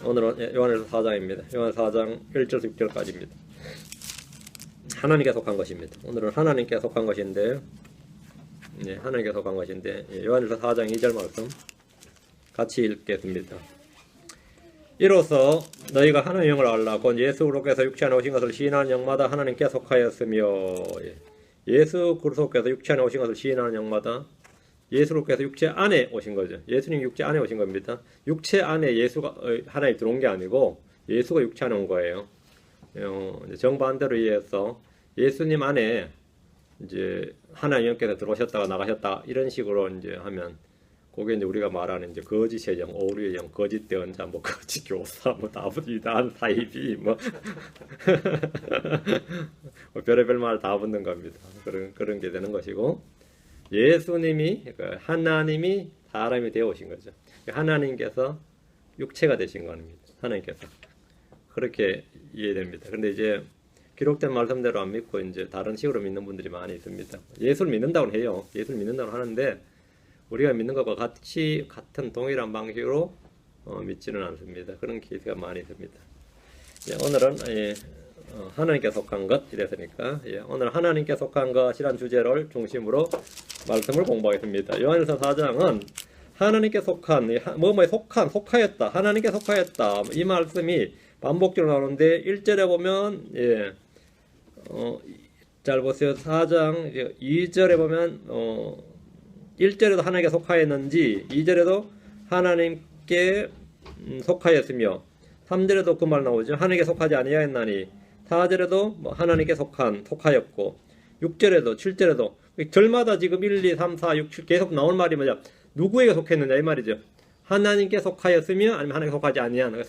오늘은 요한일서 4장입니다. 요한 4장 1절에서 6절까지입니다. 하나님께 속한 것입니다. 오늘은 하나님께 속한 것인데, 하나님께 속한 것인데, 요한일서 4장 2절 말씀 같이 읽겠습니다. 이로써 너희가 하나님의 영을 알라. 곧 예수 그리스도께서 육체 안에 오신 것을 시인하는 영마다 하나님께 속하였으며, 예수 그리스도께서 육체 안에 오신 것을 시인하는 영마다 예수 그리스도께서 육체 안에 오신 거죠. 예수님 육체 안에 오신 겁니다. 육체 안에 예수가 하나님 들어온 게 아니고 예수가 육체 안에 온 거예요. 정반대로 이해해서 예수님 안에 이제 하나님 영께서 들어오셨다가 나가셨다 이런 식으로 이제 하면 그게 이제 우리가 말하는 이제 거짓의 영, 오류의 영, 거짓 대언자, 뭐 거짓 교사, 뭐 다부이단 사이비, 뭐 별의별 말 다 붙는 겁니다. 그런 게 되는 것이고, 예수님이 하나님이 사람이 되어 오신 거죠. 하나님께서 육체가 되신 겁니다. 하나님께서 그렇게 이해됩니다. 그런데 이제 기록된 말씀대로 안 믿고 이제 다른 식으로 믿는 분들이 많이 있습니다. 예수를 믿는다고 해요. 예수를 믿는다고 하는데 우리가 믿는 것과 같은 동일한 방식으로 믿지는 않습니다. 그런 케이스가 많이 있습니다. 오늘은 하나님께 속한 것 이랬으니까 오늘 하나님께 속한 것이란 주제를 중심으로 말씀을 공부하겠습니다. 요한일서 4장은 하나님께 속한, 뭐뭐에 속한, 속하였다, 하나님께 속하였다 이 말씀이 반복적으로 나오는데 1절에 보면 잘 보세요. 4장 2절에 보면 1절에도 하나님께 속하였는지 2절에도 하나님께 속하였으며 3절에도 그 말 나오죠. 하나님께 속하지 아니하였나니 4절에도 뭐 하나님께 속하였고 6절에도 7절에도 절마다 지금 1, 2, 3, 4, 6, 7 계속 나온 말이 뭐냐, 누구에게 속했느냐 이 말이죠. 하나님께 속하였으며 아니면 하나님께 속하지 아니하는,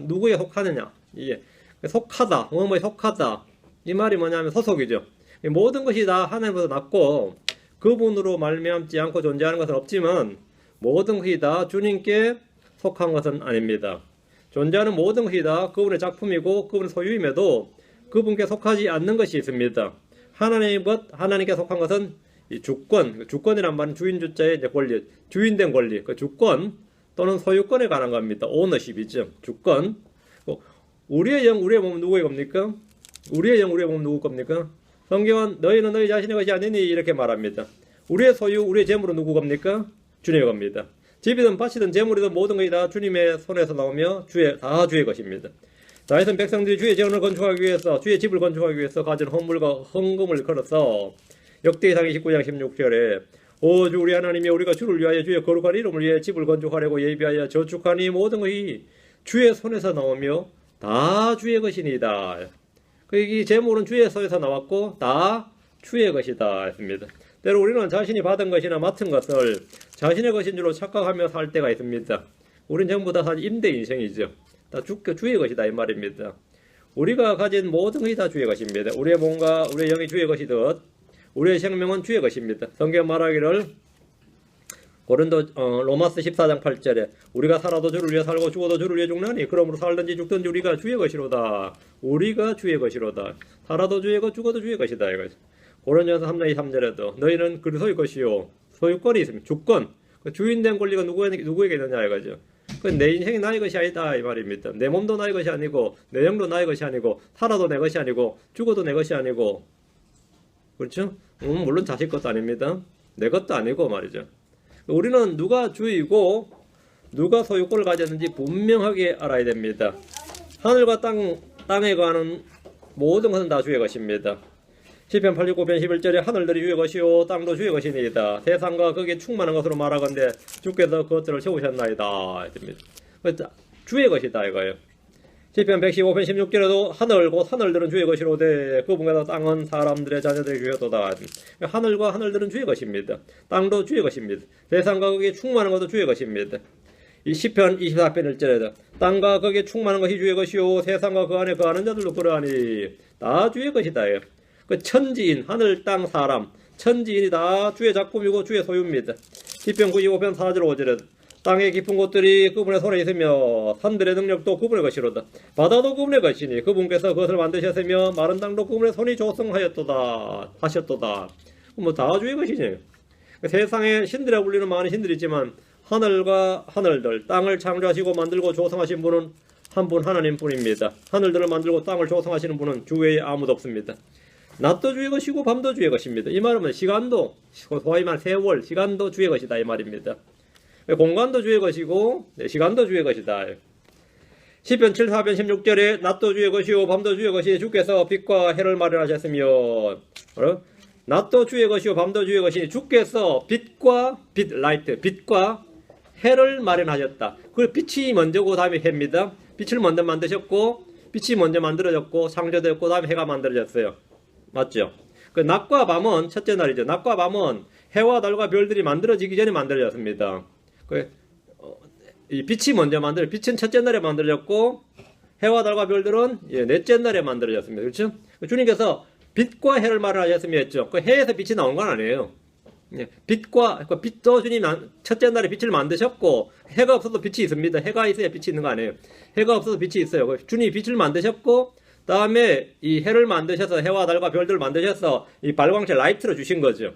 누구에 속하느냐, 이게 속하다, 뭐뭐에 속하다 이 말이 뭐냐면 소속이죠. 모든 것이 다 하나님보다 낫고 그분으로 말미암지 않고 존재하는 것은 없지만 모든 것이 다 주님께 속한 것은 아닙니다. 존재하는 모든 것이 다 그분의 작품이고 그분의 소유임에도 그분께 속하지 않는 것이 있습니다. 하나님께 속한 것은 이 주권이란 말은 주인 주자의 권리, 주인된 권리, 그 주권 또는 소유권에 관한 겁니다. 오너십이죠. 주권. 우리의 영, 우리의 몸은 누구의 겁니까? 우리의 영, 우리의 몸은 누구 겁니까? 성경은 너희는 너희 자신의 것이 아니니 이렇게 말합니다. 우리의 소유, 우리의 재물은 누구 겁니까? 주님의 겁니다. 집이든 밭이든 재물이든 모든 것이 다 주님의 손에서 나오며 다 주의 것입니다. 다윗은 백성들이 주의 재원을 건축하기 위해서, 주의 집을 건축하기 위해서 가진 헌물과 헌금을 걸어서 역대기상 29장 16절에 오 주 우리 하나님이 우리가 주를 위하여 주의 거룩한 이름을 위해 집을 건축하려고 예비하여 저축하니 모든 것이 주의 손에서 나오며 다 주의 것이니이다. 이 재물은 주의 손에서 나왔고 다 주의 것이다 했습니다. 때로 우리는 자신이 받은 것이나 맡은 것을 자신의 것인 줄로 착각하며 살 때가 있습니다. 우린 전부 다 사실 임대 인생이죠. 다 주의 것이다 이 말입니다. 우리가 가진 모든 것이 다 주의 것입니다. 우리의 몸과 우리의 영이 주의 것이듯 우리의 생명은 주의 것입니다. 성경 말하기를 로마서 14장 8절에 우리가 살아도 주를 위해 살고 죽어도 주를 위해 죽나니 그러므로 살든지 죽든지 우리가 주의 것이로다. 우리가 주의 것이로다. 살아도 주의 것, 죽어도 주의 것이다 이거죠. 고린도전서 3장 23절에도 너희는 그리스도의 것이요, 소유권이 있습니다. 주권, 주인된 권리가 누구에게 있느냐 이거죠. 내 인생이 나의 것이 아니다 이 말입니다. 내 몸도 나의 것이 아니고 내 영도 나의 것이 아니고 살아도 내 것이 아니고 죽어도 내 것이 아니고, 그렇죠? 물론 자식 것도 아닙니다. 내 것도 아니고 말이죠. 우리는 누가 주이고 누가 소유권을 가졌는지 분명하게 알아야 됩니다. 하늘과 땅에 관한 모든 것은 다 주의 것입니다. 시편 89편 11절에 하늘들이 주의 것이요 땅도 주의 것이니이다. 세상과 거기에 충만한 것으로 말하건대 주께서 그것들을 세우셨나이다. 주의 것이다 이거예요. 시편 115편 16절에도 하늘 곧 하늘들은 주의 것이로되 그분께서 땅은 사람들의 자녀들에게 주셨도다. 하늘과 하늘들은 주의 것입니다. 땅도 주의 것입니다. 세상과 거기에 충만한 것도 주의 것입니다. 이 시편 24편 1절에도 땅과 거기에 충만한 것이 주의 것이요 세상과 그 안에 거하는 자들도 그러하니 다 주의 것이다. 그 천지인, 하늘, 땅, 사람, 천지인이 다 주의 작품이고 주의 소유입니다. 시편 95편 4절 5절에 땅의 깊은 곳들이 그분의 손에 있으며 산들의 능력도 그분의 것이로다. 바다도 그분의 것이니 그분께서 그것을 만드셨으며 마른 땅도 그분의 손이 조성하였도다 하셨도다. 뭐 다 주의 것이지. 세상에 신들이라고 불리는 많은 신들이 있지만 하늘과 하늘들, 땅을 창조하시고 만들고 조성하신 분은 한 분 하나님뿐입니다. 하늘들을 만들고 땅을 조성하시는 분은 주 외에 아무도 없습니다. 낮도 주의 것이고 밤도 주의 것입니다. 이 말은 시간도, 소위 말 세월, 시간도 주의 것이다 이 말입니다. 공간도 주의 것이고 시간도 주의 것이다. 시편 74편 16절에 낮도 주의 것이요 밤도 주의 것이 주께서 빛과 해를 마련하셨으며, 낮도 주의 것이요 밤도 주의 것이 주께서 라이트, 빛과 해를 마련하셨다. 그 빛이 먼저고 다음에 해입니다. 빛을 먼저 만드셨고 빛이 먼저 만들어졌고 창조되었고 다음에 해가 만들어졌어요. 맞죠? 그 낮과 밤은 첫째 날이죠. 낮과 밤은 해와 달과 별들이 만들어지기 전에 만들어졌습니다. 이 빛이 먼저 빛은 첫째 날에 만들어졌고 해와 달과 별들은 넷째 날에 만들어졌습니다. 그렇죠? 주님께서 빛과 해를 마련하셨으며 했죠. 그 해에서 빛이 나온 건 아니에요. 빛도 주님 첫째 날에 빛을 만드셨고 해가 없어도 빛이 있습니다. 해가 있어야 빛이 있는 거 아니에요. 해가 없어도 빛이 있어요. 주님이 빛을 만드셨고 다음에 이 해를 만드셔서 해와 달과 별들을 만드셔서 이 발광체 라이트로 주신 거죠.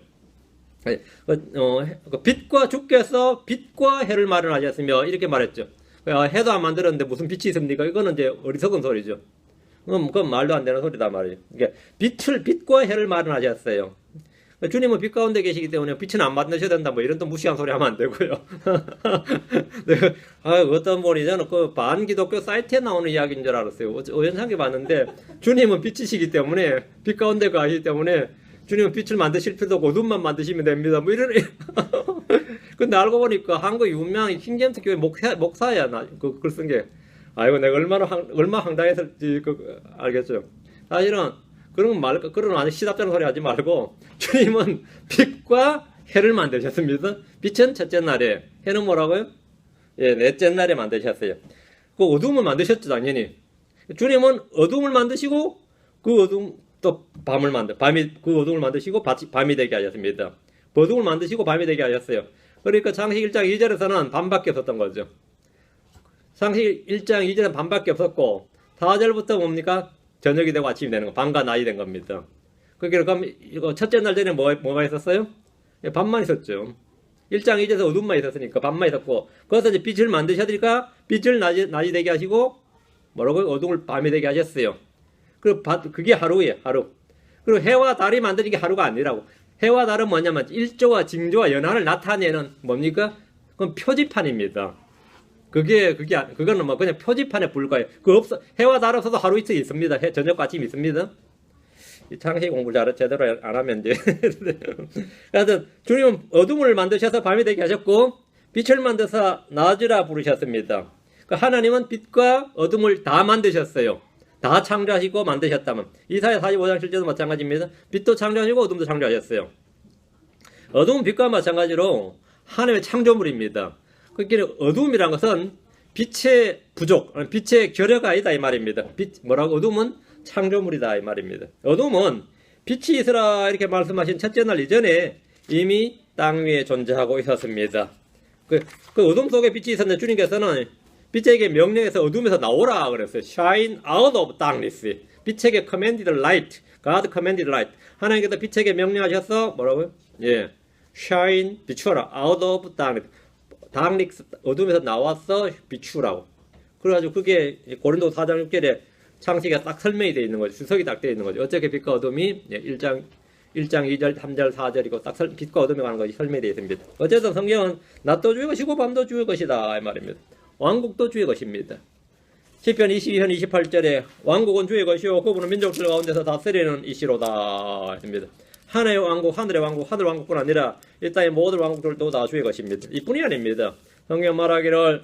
주께서 빛과 해를 마련하셨으며 이렇게 말했죠. 해도 안 만들었는데 무슨 빛이 있습니까? 이거는 이제 어리석은 소리죠. 그건 말도 안 되는 소리다 말이에요. 그러니까 빛과 해를 마련하셨어요. 주님은 빛 가운데 계시기 때문에 빛은 안 만드셔야 된다 뭐 이런 또 무시한 소리 하면 안 되고요. 어떤 분이 저는 그 반기독교 사이트에 나오는 이야기인 줄 알았어요. 우연찮게 봤는데 주님은 빛이시기 때문에 빛 가운데 가시기 때문에 주님은 빛을 만드실 필요도 없고 어둠만 만드시면 됩니다. 뭐 이런. 근데 알고 보니까 한국 유명한 킹제임스 교회 목사야 글 쓴 게. 아이고 내가 얼마 황당했을지 알겠죠. 사실은 그런 아주 시답잖은 소리 하지 말고 주님은 빛과 해를 만드셨습니다. 빛은 첫째 날에, 해는 뭐라고요? 넷째 날에 만드셨어요. 그 어둠을 만드셨죠 당연히. 주님은 어둠을 만드시고 그 어둠 또 그 어둠을 만드시고 밤이 되게 하셨습니다. 어둠을 만드시고 밤이 되게 하셨어요. 그러니까 창세기 1장 2절에서는 밤밖에 없었던 거죠. 창세기 1장 2절에는 밤밖에 없었고 4절부터 뭡니까? 저녁이 되고 아침이 되는 거, 밤과 낮이 된 겁니다. 그럼 이거 첫째 날 전에 뭐가 있었어요? 밤만 있었죠. 1장 2절에서 어둠만 있었으니까 밤만 있었고 거기서 이제 빛을 만드셔드니까 빛을 낮이 되게 하시고 뭐라고요? 어둠을 밤이 되게 하셨어요. 그리고 그게 하루예요, 하루. 그리고 해와 달이 만드는 게 하루가 아니라고. 해와 달은 뭐냐면 일조와 징조와 연한을 나타내는 뭡니까? 그건 표지판입니다. 그거는 뭐 그냥 표지판에 불과해요. 해와 달 없어도 하루 이틀 있습니다. 저녁과 아침 있습니다. 이 창세기 공부를 제대로 안 하면 이제. 그래서 주님은 어둠을 만드셔서 밤이 되게 하셨고, 빛을 만드사 낮이라 부르셨습니다. 하나님은 빛과 어둠을 다 만드셨어요. 다 창조하시고 만드셨다면. 이사야 45장 7절도 마찬가지입니다. 빛도 창조하시고 어둠도 창조하셨어요. 어둠은 빛과 마찬가지로 하나님의 창조물입니다. 그러니까 어둠이란 것은 빛의 부족, 빛의 결여가 아니다 이 말입니다. 어둠은 창조물이다 이 말입니다. 어둠은 빛이 있으라 이렇게 말씀하신 첫째 날 이전에 이미 땅 위에 존재하고 있었습니다. 그 어둠 속에 빛이 있었는데 주님께서는 빛에게 명령해서 어둠에서 나오라 그랬어요. Shine out of darkness. 빛에게 commanded light. God commanded light. 하나님께서 빛에게 명령하셔서 뭐라고요? Shine, 비추어라. Out of darkness. darkness, 어둠에서 나와서 비추라고. 그래가지고 그게 고린도 4장 6절에 창세기가 딱 설명이 되어 있는 거죠. 주석이 딱 되어 있는 거죠. 어떻게 빛과 어둠이 1장 2절, 3절, 4절이고 딱 빛과 어둠에 관한 것이 설명이 되어 있습니다. 어쨌든 성경은 낮도 주의 것이고 밤도 주의 것이다 이 말입니다. 왕국도 주의 것입니다. 시편 22편 28절에 왕국은 주의 것이요 그분은 민족들 가운데서 다스리는 이시로다 했습니다. 하늘의 왕국, 하늘 왕국뿐 아니라 이 땅의 모든 왕국들도 다 주의 것입니다. 이뿐이 아닙니다. 성경 말하기를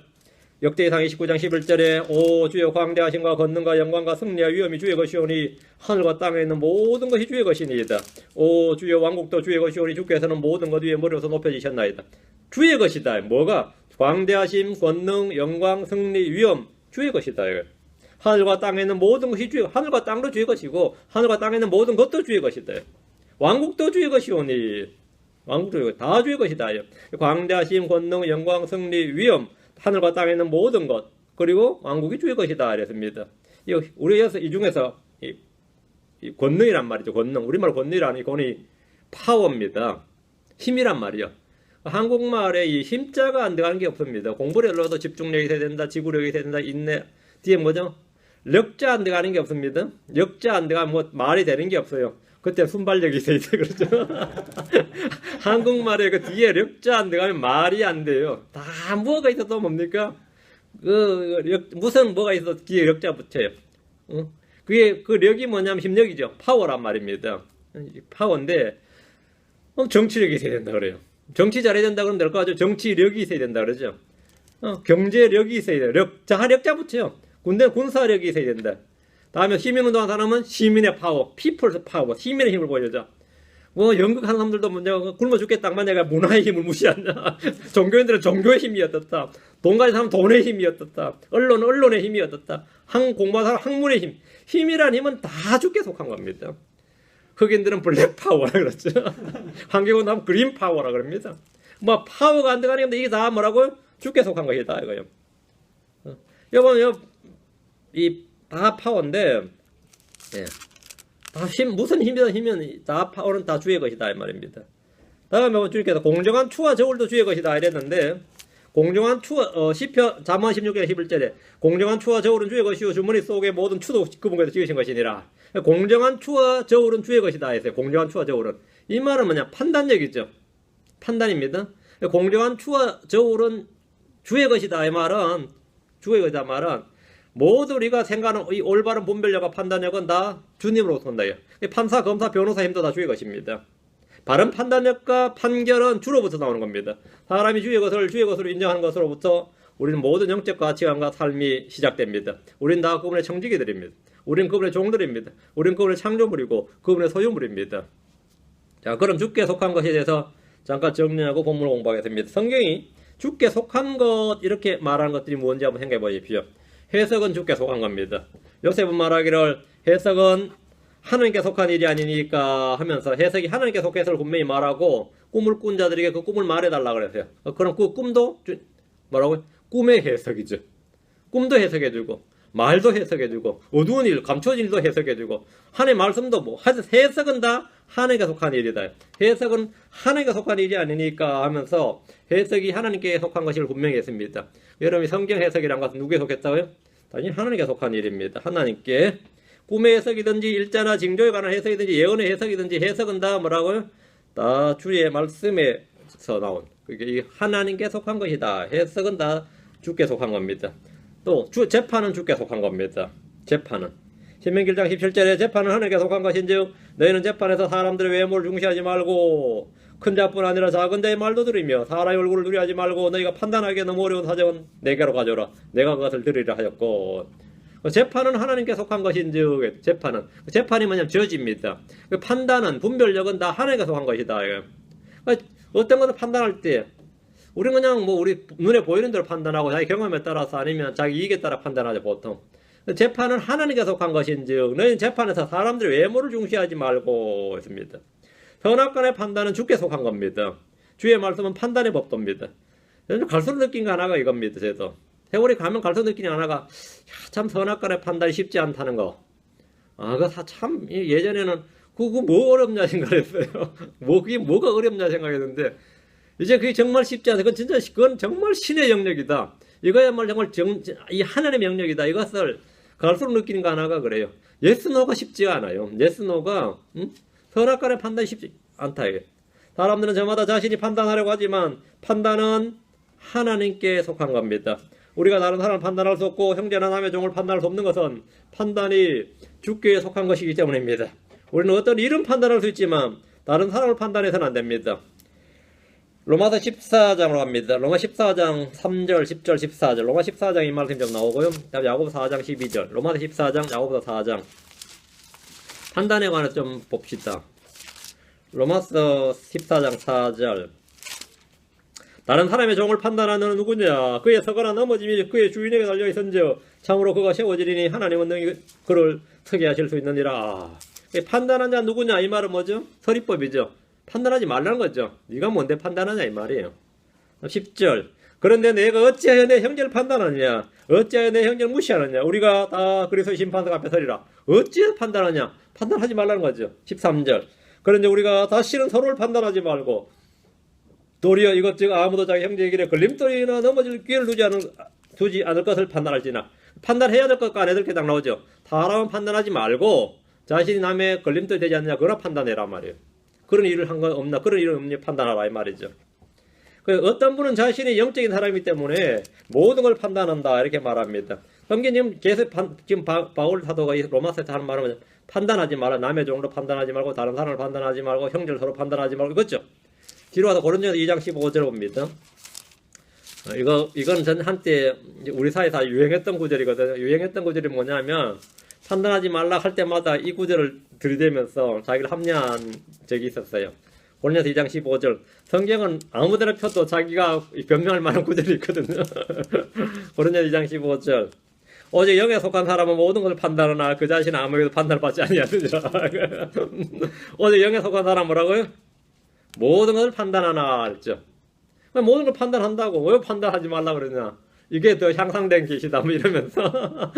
역대기상 29장 11절에 오 주여 광대하심과 권능과 영광과 승리와 위엄이 주의 것이오니 하늘과 땅에 있는 모든 것이 주의 것이니이다. 오 주여 왕국도 주의 것이오니 주께서는 모든 것 위에 머리로서 높여지셨나이다. 주의 것이다. 뭐가? 광대하심, 권능, 영광, 승리, 위엄 주의 것이다. 하늘과 땅에 있는 모든 것이 하늘과 땅도 주의 것이고 하늘과 땅에 있는 모든 것도 주의 것이다. 왕국도 주의 것이오니 왕국도 다 주의 것이다. 광대하심, 권능, 영광, 승리, 위엄 하늘과 땅에 있는 모든 것 그리고 왕국이 주의 것이다 이랬습니다. 우리에서 이 중에서 이 권능이란 말이죠. 권능 우리말 권능이라니 권이 파워입니다. 힘이란 말이요. 한국말에 이 힘자가 안 들어가는 게 없습니다. 공부를 해도 집중력이 돼야 된다, 지구력이 돼야 된다, 인내, 뒤에 뭐죠? 력자 안 들어가는 게 없습니다. 력자 안 들어가면 뭐 말이 되는 게 없어요. 그때 순발력이 있어야 돼, 그렇죠? 한국말에 그 뒤에 력자 안 들어가면 말이 안 돼요. 다 뭐가 있어도 뭡니까? 무슨 뭐가 있어 뒤에 력자 붙여요. 그게 그 력이 뭐냐면 힘력이죠. 파워란 말입니다. 파워인데 정치력이 있어야 된다 그래요. 정치 잘해야 된다 그러면 될 거 같죠. 정치력이 있어야 된다 그러죠. 경제력이 있어야 돼요. 력자 붙여요. 군대는 군사력이 있어야 된다. 다음에 시민운동하는 사람은 시민의 파워, 피플스 파워, 시민의 힘을 보여줘. 뭐 연극하는 사람들도 뭐냐 굶어 죽겠다 내가 문화의 힘을 무시한다. 종교인들은 종교의 힘이 어떻다. 돈 가진 사람은 돈의 힘이 어떻다. 언론은 언론의 힘이 어떻다. 공부하는 사람은 학문의 힘. 힘이란 힘은 다 죽게 속한 겁니다. 흑인들은 블랙 파워라 그러죠. 환경은 하면 그린 파워라 그럽니다. 뭐 파워가 안 들어가는 건데 이게 다 뭐라고 죽게 속한 것이다 이거요. 여러분 다 파워인데 예. 다 무슨 힘이든 힘은 다 파워는 다 주의 것이다 이 말입니다. 다음에 주께서 공정한 추와 저울도 주의 것이다 이랬는데 공정한 추와 시편 잠언 16장 11절에 공정한 추와 저울은 주의 것이요 주머니 속의 모든 추도 그분께서 지으신 것이니라. 공정한 추와 저울은 주의 것이다 했어요. 공정한 추와 저울은 이 말은 뭐냐 판단력이죠. 판단입니다. 공정한 추와 저울은 주의 것이다 이 말은 주의 것이다 말은 모두 우리가 생각하는 이 올바른 분별력과 판단력은 다 주님으로부터 온다요. 판사, 검사, 변호사 힘도 다 주의 것입니다. 바른 판단력과 판결은 주로부터 나오는 겁니다. 사람이 주의 것으로 인정하는 것으로부터 우리는 모든 영적 가치관과 삶이 시작됩니다. 우리는 다 그분의 청지기들입니다. 우리는 그분의 종들입니다. 우리는 그분의 창조물이고 그분의 소유물입니다. 자, 그럼 주께 속한 것에 대해서 잠깐 정리하고 본문을 공부하겠습니다. 성경이 주께 속한 것 이렇게 말하는 것들이 뭔지 한번 생각해 보십시오. 해석은 주께 속한 겁니다. 요셉은 말하기를 해석은 하나님께 속한 일이 아니니까 하면서 해석이 하나님께 속해서를 분명히 말하고 꿈을 꾼 자들에게 그 꿈을 말해달라 그랬어요. 그럼 그 꿈도 뭐라고요? 꿈의 해석이죠. 꿈도 해석해주고 말도 해석해주고 어두운 일, 감춰진 일도 해석해주고 하나님의 말씀도 뭐 해석은 다 하나님께 속한 일이다. 해석은 하나님께 속한 일이 아니니까 하면서 해석이 하나님께 속한 것을 분명히 했습니다. 여러분이 성경 해석이란 것은 누구에 속했다고요? 당연히 하나님께 속한 일입니다. 하나님께 꿈의 해석이든지 일자나 징조에 관한 해석이든지 예언의 해석이든지 해석은 다 뭐라고요? 다 주의 말씀에서 나온 그게 하나님께 속한 것이다. 해석은 다 주께 속한 겁니다. 또 재판은 주께 속한 겁니다. 재판은 신명기 1장 17절에 재판은 하나님께 속한 것인즉 너희는 재판에서 사람들의 외모를 중시하지 말고 큰 자뿐 아니라 작은 자의 말도 들으며 사람의 얼굴을 두려워하지 말고 너희가 판단하기에 너무 어려운 사정은 내게로 가져오라. 내가 그것을 들으리라 하였고 재판은 하나님께 속한 것인즉 재판이 뭐냐면 저지입니다. 판단은 분별력은 다 하나님께 속한 것이다. 어떤 것을 판단할 때 우리는 그냥 뭐 우리 눈에 보이는 대로 판단하고 자기 경험에 따라서 아니면 자기 이익에 따라 판단하죠 보통. 재판은 하나님께 속한 것인즉 너희는 재판에서 사람들의 외모를 중시하지 말고 했습니다. 선악간의 판단은 주께 속한 겁니다. 주의 말씀은 판단의 법도입니다. 갈수록 느낀 거 하나가 이겁니다. 저도 세월이 가면 갈수록 느낀 게 하나가 참 선악간의 판단이 쉽지 않다는 거. 그거 참 예전에는 그거 뭐 어렵냐 생각했어요. 그게 뭐가 어렵냐 생각했는데 이제 그게 정말 쉽지 않아요. 그건 정말 신의 영역이다. 이거야말로 정말 이 하나님의 영역이다. 이것을 갈수록 느끼는 거 하나가 그래요. 예스노가 쉽지가 않아요. 예스노가 선악간의 판단이 쉽지 않다. 사람들은 저마다 자신이 판단하려고 하지만 판단은 하나님께 속한 겁니다. 우리가 다른 사람을 판단할 수 없고 형제나 남의 종을 판단할 수 없는 것은 판단이 주께 속한 것이기 때문입니다. 우리는 어떤 일은 판단할 수 있지만 다른 사람을 판단해서는 안 됩니다. 로마서 14장으로 갑니다. 로마 14장 3절, 10절, 14절. 로마 14장 이 말씀 좀 나오고요. 다음 야고보서 4장 12절. 로마서 14장, 야고보서 4장. 판단에 관해서 좀 봅시다. 로마서 14장 4절. 다른 사람의 종을 판단하는 너는 누구냐? 그의 서거나 넘어짐이 그의 주인에게 달려있은즉 참으로 그가 세워지리니 하나님은 너희 그를 서게 하실 수 있느니라. 판단한 자 누구냐? 이 말은 뭐죠? 서리법이죠. 판단하지 말라는 거죠. 네가 뭔데 판단하냐 이 말이에요. 10절. 그런데 내가 어찌하여 내 형제를 판단하느냐? 어찌하여 내 형제를 무시하느냐? 우리가 다 그리스도의 심판석 앞에 서리라. 어찌해서 판단하냐? 판단하지 말라는 거죠. 13절. 그런데 우리가 다시는 서로를 판단하지 말고 도리어 이것 즉 아무도 자기 형제에게 걸림돌이나 넘어질 기회를 두지 않을 것을 판단할지나. 판단해야 될 것과 안 해야 될 게 딱 나오죠. 사람은 판단하지 말고 자신이 남의 걸림돌이 되지 않느냐 그거나 판단해라 말이에요. 그런 일을 한 건 없나, 그런 일은 없니 판단하라 이 말이죠. 어떤 분은 자신이 영적인 사람이기 때문에 모든 걸 판단한다 이렇게 말합니다. 성경님 계속 지금 바울 사도가 이 로마서에서 하는 말은 판단하지 마라. 남의 종으로 판단하지 말고 다른 사람을 판단하지 말고 형제를 서로 판단하지 말고 그렇죠. 뒤로 가서 고린도서 2장 15절 봅니다. 이건 전 한때 우리 사회에서 유행했던 구절이거든요. 유행했던 구절이 뭐냐면 판단하지 말라 할 때마다 이 구절을 들이대면서 자기를 합리화한 적이 있었어요. 고린도서 2장 15절. 성경은 아무데나 펴도 자기가 변명할 만한 구절이 있거든요. 고린도서 2장 15절. 오직 영에 속한 사람은 모든 것을 판단하나 그 자신은 아무에게도 판단을 받지 아니하느니라. 오직 영에 속한 사람 뭐라고요? 모든 것을 판단하나 했죠. 모든 걸 판단한다고 왜 판단하지 말라 그러냐? 이게 더 향상된 계시다 뭐 이러면서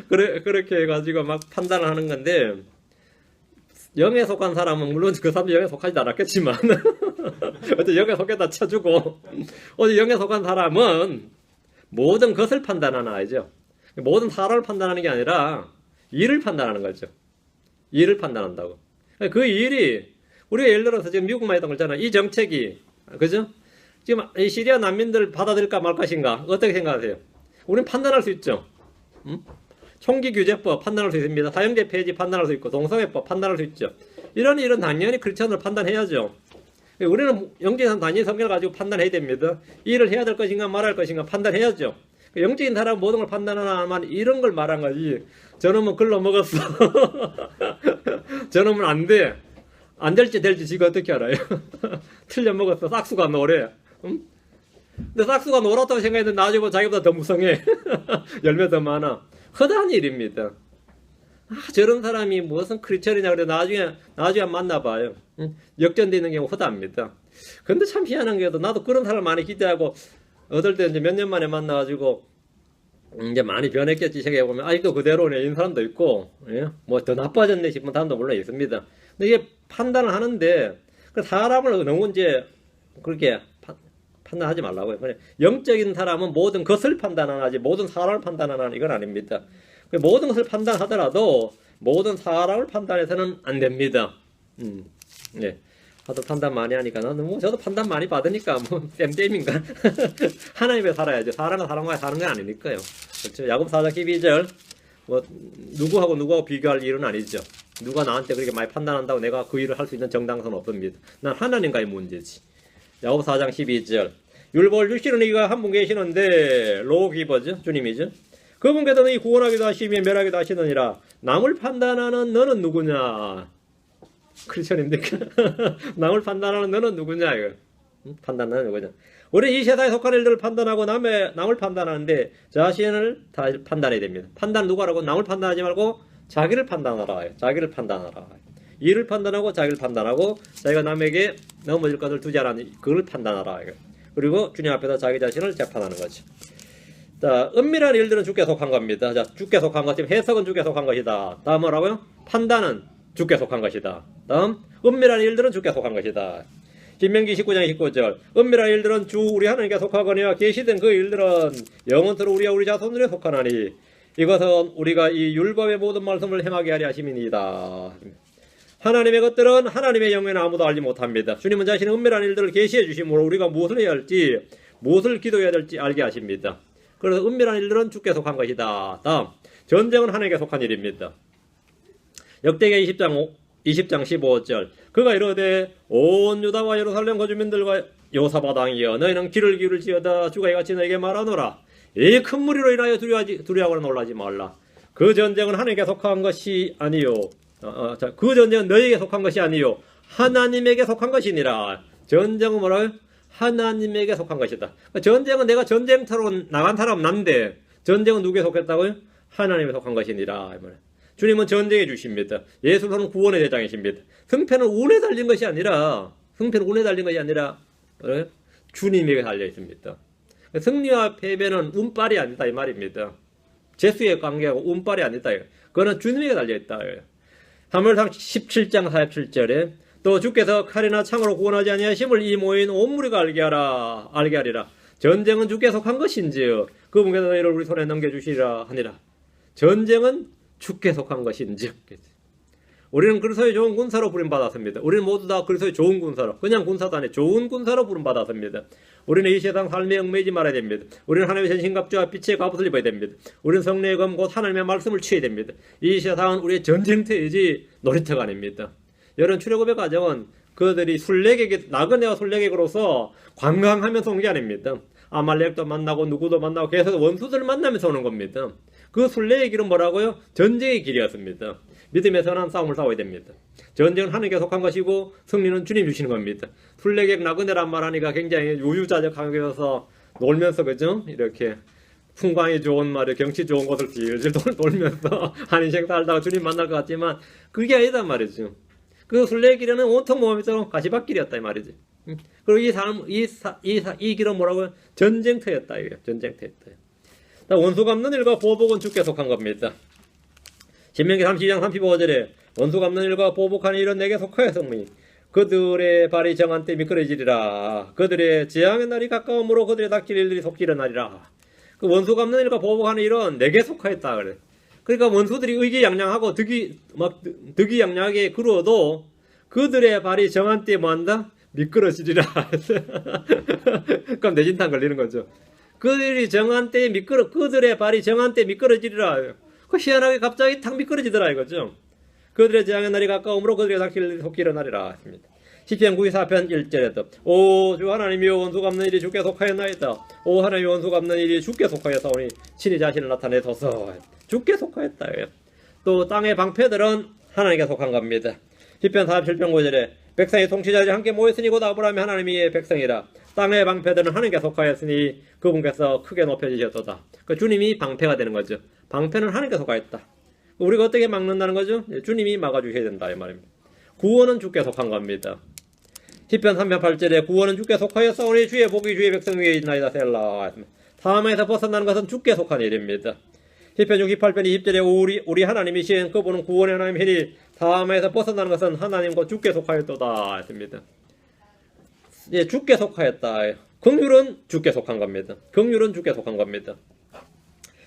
그렇게 해가지고 막 판단을 하는 건데 영에 속한 사람은 물론 그 사람도 영에 속하지 않았겠지만 어쨌든 영에 속했다 쳐주고 어디 영에 속한 사람은 모든 것을 판단하나 알죠? 모든 사람을 판단하는 게 아니라 일을 판단하는 거죠. 일을 판단한다고. 그 일이 우리가 예를 들어서 지금 미국만 했던 거잖아요. 이 정책이 그죠? 지금 이 시리아 난민들 받아들일까 말 것인가 어떻게 생각하세요? 우리는 판단할 수 있죠. 총기 규제법 판단할 수 있습니다. 사형제 폐지 판단할 수 있고 동성애법 판단할 수 있죠. 이런 일은 당연히 크리스천으로 판단해야죠. 우리는 영적인 당연히 성경을 가지고 판단해야 됩니다. 일을 해야 될 것인가 말할 것인가 판단해야죠. 영적인 사람 모든 걸 판단하나만 이런 걸 말한 거지. 저놈은 글러 먹었어. 저놈은 안 돼. 안 될지 될지 지가 어떻게 알아요? 틀려 먹었어. 싹수가 노래. 응? 근데 싹수가 노랗다고 생각했는데 나중에 보면 자기보다 더 무성해. 열매 더 많아. 허다한 일입니다. 저런 사람이 무슨 크리스천이냐 그래 나중에 만나봐요. 응? 역전되는 경우 허다합니다. 근데 참 희한한 게도 나도 그런 사람 많이 기대하고 어떨 때 이제 몇 년 만에 만나가지고 이제 많이 변했겠지 생각해보면 아직도 그대로네 이런 사람도 있고 예? 뭐 더 나빠졌네 싶은 사람도 물론 있습니다. 근데 이게 판단을 하는데 그 사람을 너무 이제 그렇게 판단하지 말라고요. 영적인 사람은 모든 것을 판단하지 모든 사람을 판단하는 이건 아닙니다. 모든 것을 판단하더라도 모든 사람을 판단해서는 안 됩니다. 네. 하도 판단 많이 하니까 나는 뭐 저도 판단 많이 받으니까 뭐 쌤쌤인가 하나님에 살아야죠. 사람과 사람과 사는 건 아니니까요. 그렇죠. 야고보 4장 12절 뭐 누구하고 비교할 일은 아니죠. 누가 나한테 그렇게 많이 판단한다고 내가 그 일을 할 수 있는 정당성은 없습니다. 난 하나님과의 문제지. 야고보 4장 12절 율법을 주시는 이가 한 분 계시는데 로기버죠. 주님이죠. 그분께서 너희 구원하기도 하시며 멸하기도 하시느니라. 남을 판단하는 너는 누구냐? 크리스천입니까? 남을 판단하는 너는 누구냐? 이거. 판단하는 누구냐? 우리 이 세상에 속한 일들을 판단하고 남을 판단하는데 자신을 다 판단해야 됩니다. 판단 누구라고? 남을 판단하지 말고 자기를 판단하라. 자기를 판단하라. 이를 판단하고 자기를 판단하고 자기가 남에게 넘어질 것을 두지 않았니 그걸 판단하라. 그리고 주님 앞에서 자기 자신을 재판하는 거죠. 자, 은밀한 일들은 주께 속한 겁니다. 자, 주께 속한 것, 지금 해석은 주께 속한 것이다. 다음 뭐라고요? 판단은 주께 속한 것이다. 다음, 은밀한 일들은 주께 속한 것이다. 신명기 19장 19절. 은밀한 일들은 주 우리 하나님께 속하거니와 계시된 그 일들은 영원토록 우리와 우리 자손들에 속하나니 이것은 우리가 이 율법의 모든 말씀을 행하게 하려 하심이니이다. 하나님의 것들은 하나님의 영에는 아무도 알지 못합니다. 주님은 자신의 은밀한 일들을 계시해 주심으로 우리가 무엇을 해야 할지 무엇을 기도해야 될지 알게 하십니다. 그래서 은밀한 일들은 주께 속한 것이다. 다음, 전쟁은 하나님께 속한 일입니다. 역대기 20장 15절. 그가 이르되 온 유다와 예루살렘 거주민들과 여호사밧 왕이여 너희는 귀를 기울지어다 주가 이같이 너에게 말하노라. 이 큰 무리로 인하여 두려워하거나 놀라지 말라. 그 전쟁은 하나님께 속한 것이 아니요. 그 전쟁은 너희에게 속한 것이 아니요 하나님에게 속한 것이니라. 전쟁은 뭐라고요? 하나님에게 속한 것이다. 전쟁은 내가 전쟁터로 나간 사람 난데 전쟁은 누구에 속했다고요? 하나님에 속한 것이니라. 주님은 전쟁해 주십니다. 예수는 구원의 대장이십니다. 승패는 운에 달린 것이 아니라 주님에게 달려 있습니다. 승리와 패배는 운빨이 아니다 이 말입니다. 재수의 관계하고 운빨이 아니다. 그거는 주님에게 달려 있다. 사무엘상 17장 47절에 또 주께서 칼이나 창으로 구원하지 아니하심을 이 모인 온 무리가 알게 하리라. 전쟁은 주께 속한 것인지요 그분께서 너희를 우리 손에 넘겨주시리라 하니라. 전쟁은 주께 속한 것인즉. 우리는 그리스도의 좋은 군사로 부름받았습니다. 우리는 모두 다 그리스도의 좋은 군사로, 그냥 군사도 아니고 좋은 군사로 부름받았습니다. 우리는 이 세상 삶에 얽매이지 말아야 됩니다. 우리는 하나님의 전신갑주와 빛의 갑옷을 입어야 됩니다. 우리는 성령의 검 곧 하나님의 말씀을 취해야 됩니다. 이 세상은 우리의 전쟁터이지 놀이터가 아닙니다. 여러분, 출애굽의 과정은 그들이 술래객, 나그네와 술래객으로서 관광하면서 온 게 아닙니다. 아말렉도 만나고 누구도 만나고 계속 원수들을 만나면서 오는 겁니다. 그 순례의 길은 뭐라고요? 전쟁의 길이었습니다. 믿음의 선한 싸움을 싸워야 됩니다. 전쟁은 하나님께 속한 것이고 승리는 주님 주시는 겁니다. 순례객 나그네란 말하니까 굉장히 우유자적하게서 놀면서, 그죠? 이렇게 풍광이 좋은 말에 경치 좋은 곳을 질질 돌면서 한 인생 살다가 주님 만날 것 같지만 그게 아니단 말이죠. 그 순례의 길에는 온통 모험처럼 가시밭길이었다 이 말이지. 그리고 이 길은 뭐라고요? 전쟁터였다 이거예요. 전쟁터였다. 원수 갚는 일과 보복은 주께 속한 겁니다. 신명기 32장 35절에 원수 갚는 일과 보복하는 일은 내게 속하였으니 그들의 발이 정한 때 미끄러지리라. 그들의 재앙의 날이 가까우므로 그들의 닥칠 일들이 속히 일어나리라. 그 원수 갚는 일과 보복하는 일은 내게 속하였다 그래. 그러니까 원수들이 의기양양하고 득이양양하게 그루어도 그들의 발이 정한 때 뭐한다? 미끄러지리라. 그럼 내진탕 걸리는 거죠. 그들의 발이 정한 때 미끄러지리라. 그 희한하게 갑자기 탁 미끄러지더라 이거죠. 그들의 재앙의 날이 가까우므로 그들의 닥칠 일이 속히 일어나리라 했습니다. 시편 94편 1절에도 오 주 하나님이여 원수 갚는 일이 주께 속하였나이다. 오 하나님이 원수 갚는 일이 주께 속하였사오니 친히 자신을 나타내소서. 주께 속하였다. 또 땅의 방패들은 하나님께 속한 겁니다. 시편 47편 5절에 백성의 통치자들이 함께 모였으니 곧 아브라함이 하나님의 백성이라. 땅의 방패들은 하나님께 속하였으니 그분께서 크게 높여지셨도다. 그 주님이 방패가 되는 거죠. 방패는 하나님께 속하였다. 우리가 어떻게 막는다는 거죠? 주님이 막아주셔야 된다 이 말입니다. 구원은 주께 속한 겁니다. 시편 3편 8절에 구원은 주께 속하였사오니 주의 복이 주의 백성 위에 있나이다 셀라. 사망에서 벗어나는 것은 주께 속한 일입니다. 시편 68편 20절에 우리 하나님이신 그분은 구원의 하나님이니 사망에서 벗어나는 것은 하나님과 주께 속하였도다 했습니다. 예, 주께 속하였다. 긍휼은 주께 속한 겁니다. 긍휼은 주께 속한 겁니다.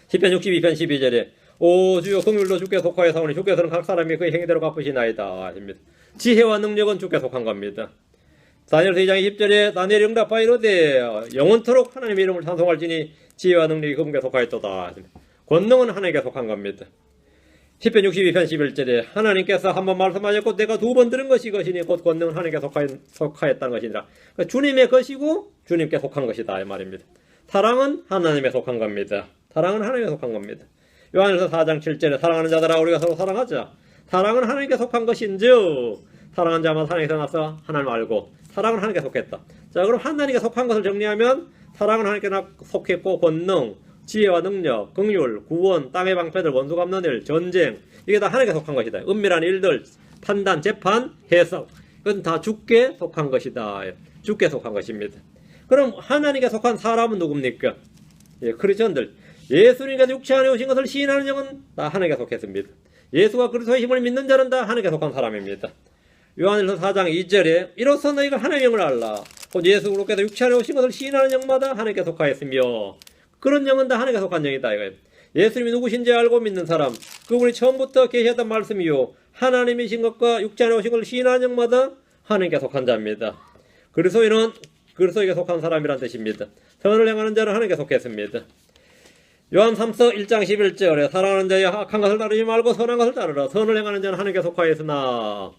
시편 62편 12절에 오 주여 긍휼로 주께 속하였사오니 주께서는 각 사람이 그의 행위대로 갚으시나이다 했습니다. 지혜와 능력은 주께 속한 겁니다. 다니엘서 2장 20절에 다니엘이 응답하여 이르되 영원토록 하나님의 이름을 찬송할지니 지혜와 능력이 그분께 속하였도다 했습니다. 권능은 하나님께 속한 겁니다. 시편 62편 11절에 하나님께서 한 번 말씀하셨고 내가 두 번 들은 것이 것이니 곧 권능은 하나님께 속하였다는 것이니라. 그러니까 주님의 것이고 주님께 속한 것이다 이 말입니다. 사랑은 하나님에 속한 겁니다. 사랑은 하나님에 속한 겁니다. 요한일서 4장 7절에 사랑하는 자들아 우리가 서로 사랑하자. 사랑은 하나님께 속한 것인즉 사랑하는 자만 하나님께서 나서 하나님 알고 사랑은 하나님께 속했다. 자, 그럼 하나님께 속한 것을 정리하면 사랑은 하나님께 속했고 권능, 지혜와 능력, 긍휼, 구원, 땅의 방패들, 원수 갚는 일, 전쟁 이게 다 하나님께 속한 것이다. 은밀한 일들, 판단, 재판, 해석 이건 다 주께 속한 것이다. 주께 속한 것입니다. 그럼 하나님께 속한 사람은 누굽니까? 예, 크리스천들. 예수님께서 육체 안에 오신 것을 시인하는 영은 다 하나님께 속했습니다. 예수가 그리스도의 힘을 믿는 자는 다 하나님께 속한 사람입니다. 요한일서 4장 2절에 이로써 너희가 하나님의 영을 알라. 곧 예수 그리스도께서 육체 안에 오신 것을 시인하는 영마다 하나님께 속하였으며 그런 영은 다 하나님께 속한 영이다 이거예요. 예수님이 누구신지 알고 믿는 사람, 그분이 처음부터 계셨던 말씀이요 하나님이신 것과 육체 안에 오신 것을 시인하는 영마다 하나님께 속한 자입니다. 그리스도인은 그리스도에게 속한 사람이란 뜻입니다. 선을 행하는 자는 하나님께 속했습니다. 요한 3서 1장 11절에 사랑하는 자여 악한 것을 따르지 말고 선한 것을 따르라. 선을 행하는 자는 하나님께 속하였으나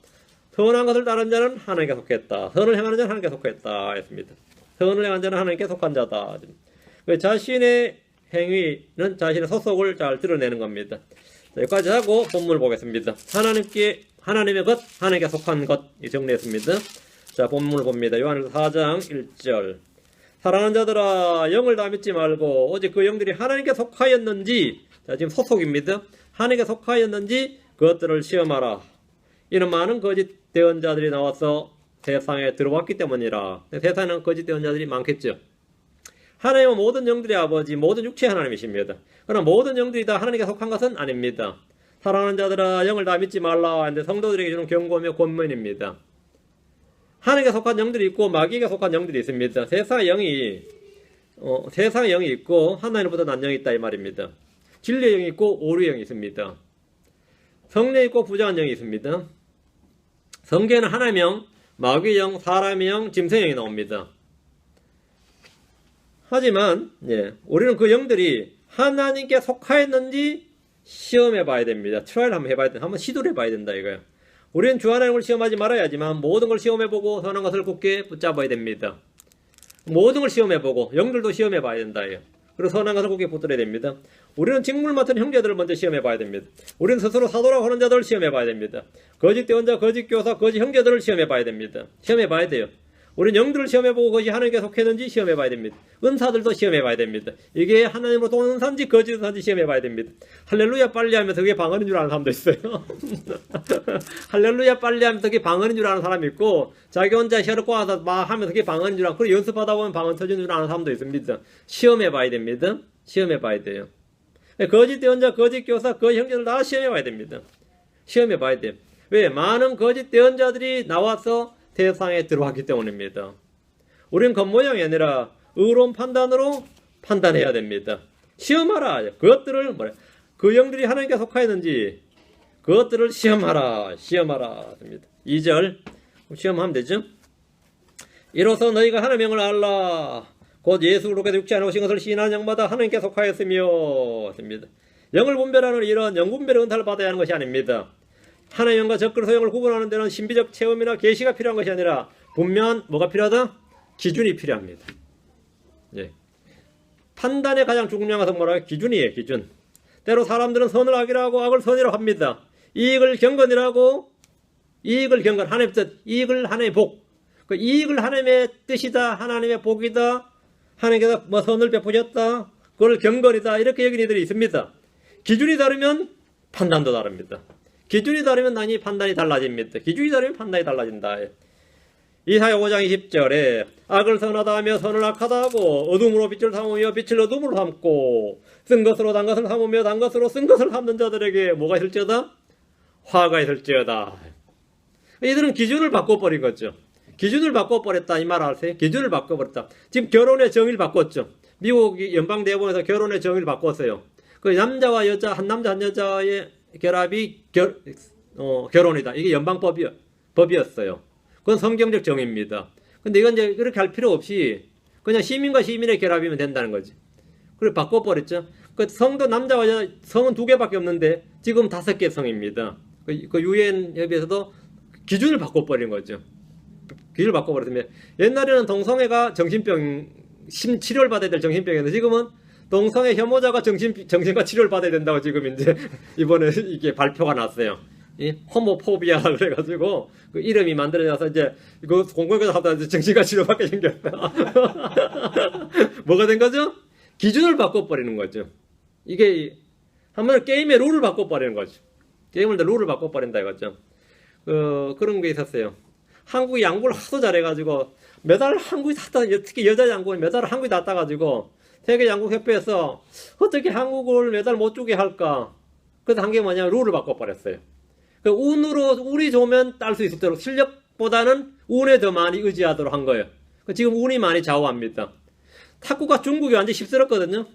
선한 것을 따르는 자는 하나님께 속했다. 선을 행하는 자는 하나님께 속했다 했습니다. 선을 행하는 자는 하나님께 속한 자다. 자신의 행위는 자신의 소속을 잘 드러내는 겁니다. 여기까지 하고 본문을 보겠습니다. 하나님의 것, 하나님께 속한 것 정리했습니다. 자, 본문을 봅니다. 요한일서 4장 1절. 사랑하는 자들아 영을 다 믿지 말고 오직 그 영들이 하나님께 속하였는지, 자 지금 소속입니다. 하나님께 속하였는지 그것들을 시험하라. 이는 많은 거짓 대언자들이 나와서 세상에 들어왔기 때문이라. 세상에는 거짓 대언자들이 많겠죠. 하나님은 모든 영들의 아버지, 모든 육체의 하나님이십니다. 그러나 모든 영들이 다 하나님께 속한 것은 아닙니다. 사랑하는 자들아 영을 다 믿지 말라 하는데 성도들에게 주는 경고며 권면입니다. 하나님께 속한 영들이 있고 마귀에게 속한 영들이 있습니다. 세상의 영이 세상의 영이 있고 하나님보다 난 영이 있다 이 말입니다. 진리의 영이 있고 오류의 영이 있습니다. 성령이 있고 부정한 영이 있습니다. 성경에는 하나님의 영, 마귀의 영, 사람의 영, 짐승의 영이 나옵니다. 하지만 우리는 그 영들이 하나님께 속하였는지 시험해 봐야 됩니다. 트라이를 한번 해봐야 된다. 한번 시도를 해봐야 된다 이거예요. 우리는 주 하나님을 시험하지 말아야지만 모든 걸 시험해보고 선한 것을 굳게 붙잡아야 됩니다. 모든 걸 시험해보고 영들도 시험해봐야 된다. 그리고 선한 것을 굳게 붙들어야 됩니다. 우리는 직물 맡은 형제들을 먼저 시험해봐야 됩니다. 우리는 스스로 사도라고 하는 자들을 시험해봐야 됩니다. 거짓 대언자, 거짓 교사, 거짓 형제들을 시험해봐야 됩니다. 시험해봐야 돼요. 우리는 영들을 시험해보고 그것이 하나님께 속했는지 시험해봐야 됩니다. 은사들도 시험해봐야 됩니다. 이게 하나님으로부터 온 은사인지 거짓 은사인지 시험해봐야 됩니다. 할렐루야 빨리 하면서 그게 방언인 줄 아는 사람도 있어요. 할렐루야 빨리 하면서 그게 방언인 줄 아는 사람이 있고 자기 혼자 혀를 꼬아서 막 하면서 그게 방언인 줄 알고 그리고 연습하다 보면 방언 터지는 줄 아는 사람도 있습니다. 시험해봐야 됩니다. 시험해봐야 돼요. 거짓 대언자, 거짓 교사, 거짓 형제들 다 시험해봐야 됩니다. 시험해봐야 돼요. 왜? 많은 거짓 대언자들이 나와서 세상에 들어왔기 때문입니다. 우리는 겉모양이 아니라 의로운 판단으로 판단해야 됩니다. 시험하라. 그것들을 그 영들이 하나님께 속하였는지 그것들을 시험하라. 시험하라. 됩니다. 2절 시험하면 되죠. 이로써 너희가 하나님의 영을 알라. 곧 예수 그리스도께서 육체 안에 오신 것을 시인하는 영마다 하나님께 속하였으며 됩니다. 영을 분별하는 이런 영분별의 은사를 받아야 하는 것이 아닙니다. 하나의 영과 적그리스도 영을 구분하는 데는 신비적 체험이나 계시가 필요한 것이 아니라 분명한 뭐가 필요하다? 기준이 필요합니다. 판단의 가장 중요한 것은 뭐라고요? 기준이에요. 기준. 때로 사람들은 선을 악이라고 악을 선이라고 합니다. 이익을 경건이라고 이익을 경건 하나님의 뜻, 이익을 하나님의 복. 그 이익을 하나님의 뜻이다, 하나님의 복이다, 하나님께서 뭐 선을 베푸셨다, 그걸 경건이다 이렇게 여기는 이들이 있습니다. 기준이 다르면 판단도 다릅니다. 기준이 다르면 당연히 판단이 달라집니다. 기준이 다르면 판단이 달라진다. 이사야 5장 20절에 악을 선하다 하며 선을 악하다 하고 어둠으로 빛을 삼으며 빛을 어둠으로 삼고 쓴 것으로 단 것을 삼으며 단 것으로 쓴 것을 삼는 자들에게 뭐가 있을지어다? 화가 있을지어다. 이들은 기준을 바꿔버린 거죠. 기준을 바꿔버렸다 이 말 아세요? 기준을 바꿔버렸다. 지금 결혼의 정의를 바꿨죠. 미국 연방대법원에서 결혼의 정의를 바꿨어요. 그 남자와 여자, 한 남자 한 여자의 결합이 결혼이다. 이게 연방법이었어요. 그건 성경적 정의입니다. 근데 이건 이제 그렇게 할 필요 없이 그냥 시민과 시민의 결합이면 된다는 거지. 그걸 바꿔버렸죠. 그 성도 남자와 여자 성은 2개밖에 없는데 지금 5개 성입니다. 그 유엔 협의에서도 기준을 바꿔버린 거죠. 기준을 바꿔버렸으면 옛날에는 동성애가 정신병 치료를 받아야 될 정신병이었는데 지금은 동성애 혐오자가 정신과 치료를 받아야 된다고 지금 이제 이번에 이게 발표가 났어요. 이 호모포비아 그래가지고 그 이름이 만들어져서 이제 이거 공공에서 하다 정신과 치료받게 생겼다. 뭐가 된 거죠? 기준을 바꿔버리는 거죠. 이게 한번 게임의 룰을 바꿔버리는 거죠. 게임을 룰을 바꿔버린다 이거죠. 그런 게 있었어요. 한국이 양구를 하도 잘해가지고 메달 한국이 땄다. 특히 여자 양구는 메달을 한국이 땄다가지고 세계 양궁협회에서 어떻게 한국을 메달 못 주게 할까? 그래서 한 게 뭐냐면 룰을 바꿔버렸어요. 운으로 운이 좋으면 딸 수 있도록 실력보다는 운에 더 많이 의지하도록 한 거예요. 지금 운이 많이 좌우합니다. 탁구가 중국이 완전 휩쓸었거든요.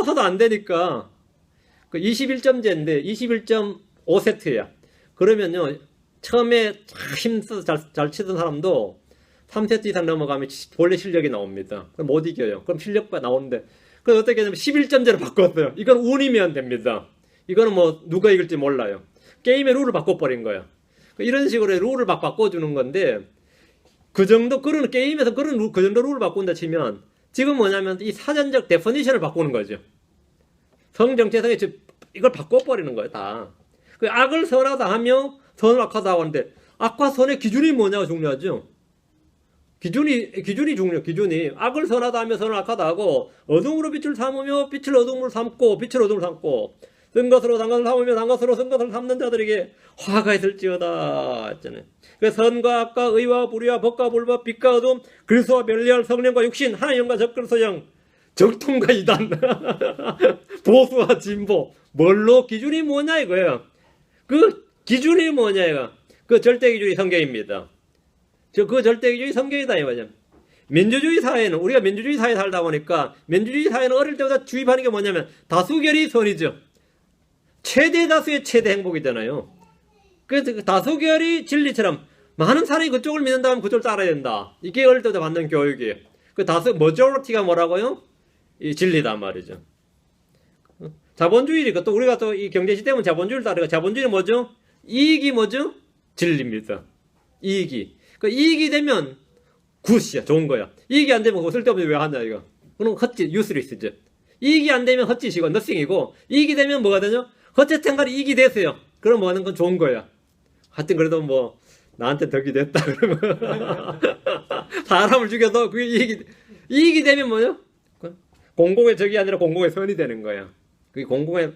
하도 안 되니까 21점제인데 21.5세트야. 그러면요 처음에 힘써서 잘 치던 사람도 3세트 이상 넘어가면 원래 실력이 나옵니다. 그럼 못 이겨요. 그럼 실력가 나오는데 그래서 어떻게 하냐면 11점제로 바꿨어요. 이건 운이면 됩니다. 이거는 뭐 누가 이길지 몰라요. 게임의 룰을 바꿔버린 거예요. 이런 식으로 룰을 막 바꿔주는 건데 그 정도 그런 게임에서 그 정도 룰을 바꾼다 치면 지금 뭐냐면 이 사전적 데퍼니션을 바꾸는 거죠. 성정체성에 이걸 바꿔버리는 거예요. 다. 그 악을 선하다 하며 선을 악하다 하는데 악과 선의 기준이 뭐냐가 중요하죠. 기준이 중요해요. 기준이 악을 선하다 하며 선을 악하다 하고 어둠으로 빛을 삼으며 빛을 어둠으로 삼고 빛을 어둠으로 삼고 쓴 것으로 단 것을 삼으며 단 것으로 쓴 것을 삼는 자들에게 화가 있을지어다 했잖아요. 그 선과 악과 의와 불의와 법과 불법 빛과 어둠 그리스도와 멸리할 성령과 육신 하나의 영과 적그리스도 영 적통과 이단 보수와 진보 뭘로 기준이 뭐냐 이거예요. 그 기준이 뭐냐 이거 그 절대 기준이 성경입니다. 그 절대 기준이 성경이다 이거죠. 민주주의 사회는, 우리가 민주주의 사회에 살다 보니까 민주주의 사회는 어릴 때보다 주입하는 게 뭐냐면 다수결이 선이죠. 최대 다수의 최대 행복이잖아요. 그래서 그 다수결이 진리처럼 많은 사람이 그쪽을 믿는다면 그쪽을 따라야 된다. 이게 어릴 때부터 받는 교육이에요. 그 다수 머저리티가 뭐라고요? 이 진리단 말이죠. 자본주의니까 또 우리가 또 이 경제 시대면 자본주의를 따르니까 자본주의는 뭐죠? 이익이 뭐죠? 진리입니다. 이익이. 그 이익이 되면 굿이야, 좋은 거야. 이익이 안 되면 그거 쓸데없이 왜 하냐 이거. 그럼 헛짓, 유스리스죠. 이익이 안 되면 헛짓이고 너싱이고, 이익이 되면 뭐가 되죠? 어쨌든 간에 이익이 됐어요. 그럼 뭐 하는 건 좋은 거야. 하여튼 그래도 뭐 나한테 덕이 됐다 그러면 사람을 죽여도 그게 이익이 되면 뭐죠? 공공의 적이 아니라 공공의 선이 되는 거야. 그게 공공의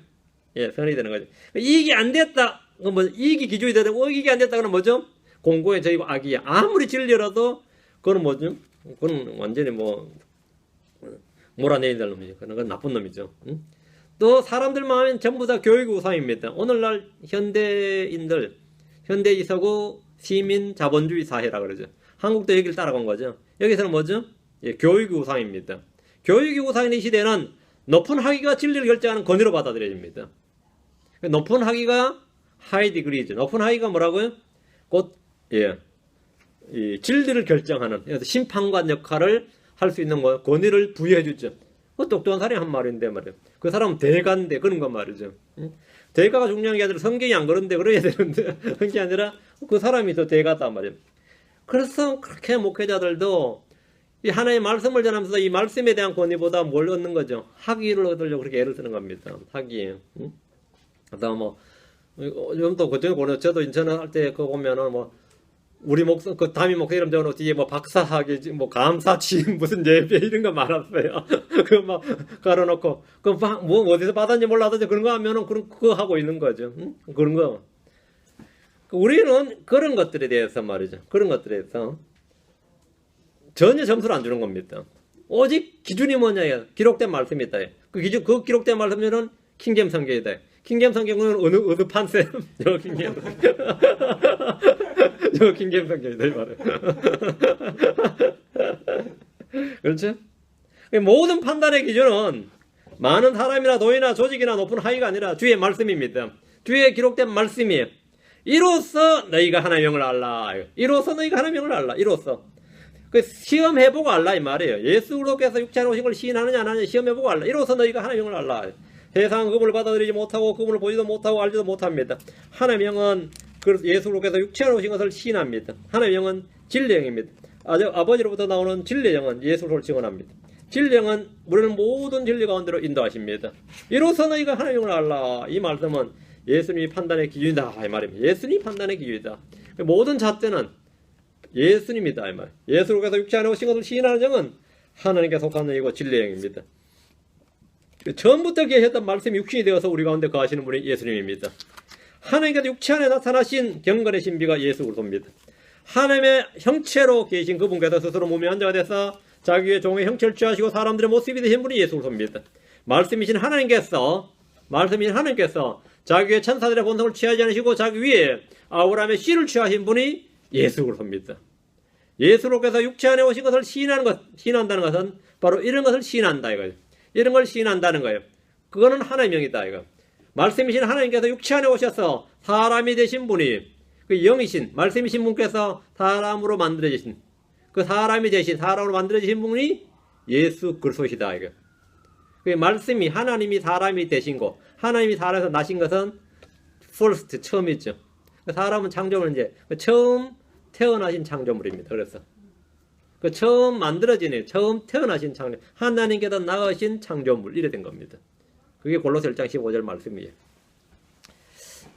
선이 되는 거죠. 이익이 안 됐다. 그럼 뭐 이익이 기준이 되고 이익이 안 됐다 그러면 뭐죠? 공공의 적이고 악이야. 아무리 진리라도 그건 뭐죠? 그건 완전히 뭐 몰아내야 될 놈이죠. 그건 나쁜 놈이죠. 응? 또 사람들만 하면 전부 다 교육의 우상입니다. 오늘날 현대인들, 현대이서구 시민 자본주의 사회라 그러죠. 한국도 여기를 따라간 거죠. 여기서는 뭐죠? 예, 교육의 우상입니다. 교육의 우상인 이 시대는 높은 학위가 진리를 결정하는 권위로 받아들여집니다. 높은 학위가 하이 디그리죠. 높은 학위가 뭐라고요? 곧 이 진리를 결정하는 심판관 역할을 할 수 있는 권위를 부여해 주죠. 그 똑똑한 사람이 한 말인데 말이에요. 그 사람은 대가인데 그런 거 말이죠. 대가가 중요한 게 아니라 성경이 안 그런데 그래야 되는데 그런 게 아니라 그 사람이 더 대가다 말이에요. 그래서 그렇게 목회자들도 이 하나의 말씀을 전하면서 이 말씀에 대한 권위보다 뭘 얻는 거죠? 학위를 얻으려고 그렇게 애를 쓰는 겁니다. 학위. 그다음 뭐 요즘도 그중에 보면 저도 인천 할 때 그거 보면은 뭐 우리 목사 그 담임 목사 이름 적어놓고 뒤에 뭐 박사학위 뭐 감사치 무슨 예배 이런 거 많았어요. 그거 막 깔아놓고 그 뭐 어디서 받았는지 몰라도 그런 거 하면은 그거 하고 있는 거죠. 그런 거. 우리는 그런 것들에 대해서 말이죠. 그런 것들에 대해서 전혀 점수를 안 주는 겁니다. 오직 기준이 뭐냐? 기록된 말씀이 있다. 그 기준, 그 기록된 말씀은 킹잼 성경이다. 킹잼 성경은 어느 판쌤? 저 킹잼 저 킹잼 성경이다 이 말이에요. 그렇죠? 모든 판단의 기준은 많은 사람이나 도이나 조직이나 높은 하위가 아니라 주의 말씀입니다. 주의 기록된 말씀이에요. 이로써 너희가 하나님의 영을 알라. 이로써 너희가 하나님의 영을 알라. 이로써. 그 시험해보고 알라 이 말이에요. 예수 그리스도께서 육체 안에 오신 걸 시인하느냐 안 하느냐 시험해보고 알라. 이로써 너희가 하나님의 영을 알라. 세상은 그분을 받아들이지 못하고 그분을 보지도 못하고 알지도 못합니다. 하나님의 영은 예수 그리스도께서 육체 안에 오신 것을 시인합니다. 하나님의 영은 진리의 영입니다. 아버지로부터 나오는 진리의 영은 예수를 증언합니다. 진리의 영은 우리를 모든 진리 가운데로 인도하십니다. 이로써 너희가 하나님의 영을 알라. 이 말씀은 예수님이 판단의 기준이다 이 말입니다. 예수님이 판단의 기준이다. 모든 잣대는 예수님이다 이 말. 예수께서 육체 안에 오신 것을 시인하는 영은 하나님께 속한 영이고 진리의 영입니다. 처음부터 계셨던 말씀이 육신이 되어서 우리 가운데 거하시는 분이 예수님입니다. 하나님께서 육체 안에 나타나신 경건의 신비가 예수 그리스도입니다. 하나님의 형체로 계신 그분께서 스스로 몸의 한자가 돼서 자기의 종의 형체를 취하시고 사람들의 모습이 되신 분이 예수 그리스도입니다. 말씀이신 하나님께서 자기의 천사들의 본성을 취하지 않으시고 자기 위에 아브라함의 씨를 취하신 분이 예수 그리스도입니다. 예수로께서 육체 안에 오신 것을 시인한다는 것은 바로 이런 것을 시인한다 이거예요. 이런 걸 시인한다는 거예요. 그거는 하나님의 영이다 이거. 말씀이신 하나님께서 육체 안에 오셔서 사람이 되신 분이 그 영이신 말씀이신 분께서 사람으로 만들어지신 그 사람이 되신 사람으로 만들어지신 분이 예수 그리스도시다 이거. 그 말씀이 하나님이 사람이 되신 거 하나님이 사람에서 나신 것은 first 처음이죠. 사람은 창조물 이제 처음 태어나신 창조물입니다. 그래서 그 처음 만들어진 처음 태어나신 창조 하나님께서 낳으신 창조물 이래 된 겁니다. 그게 골로새 1장 15절 말씀이에요.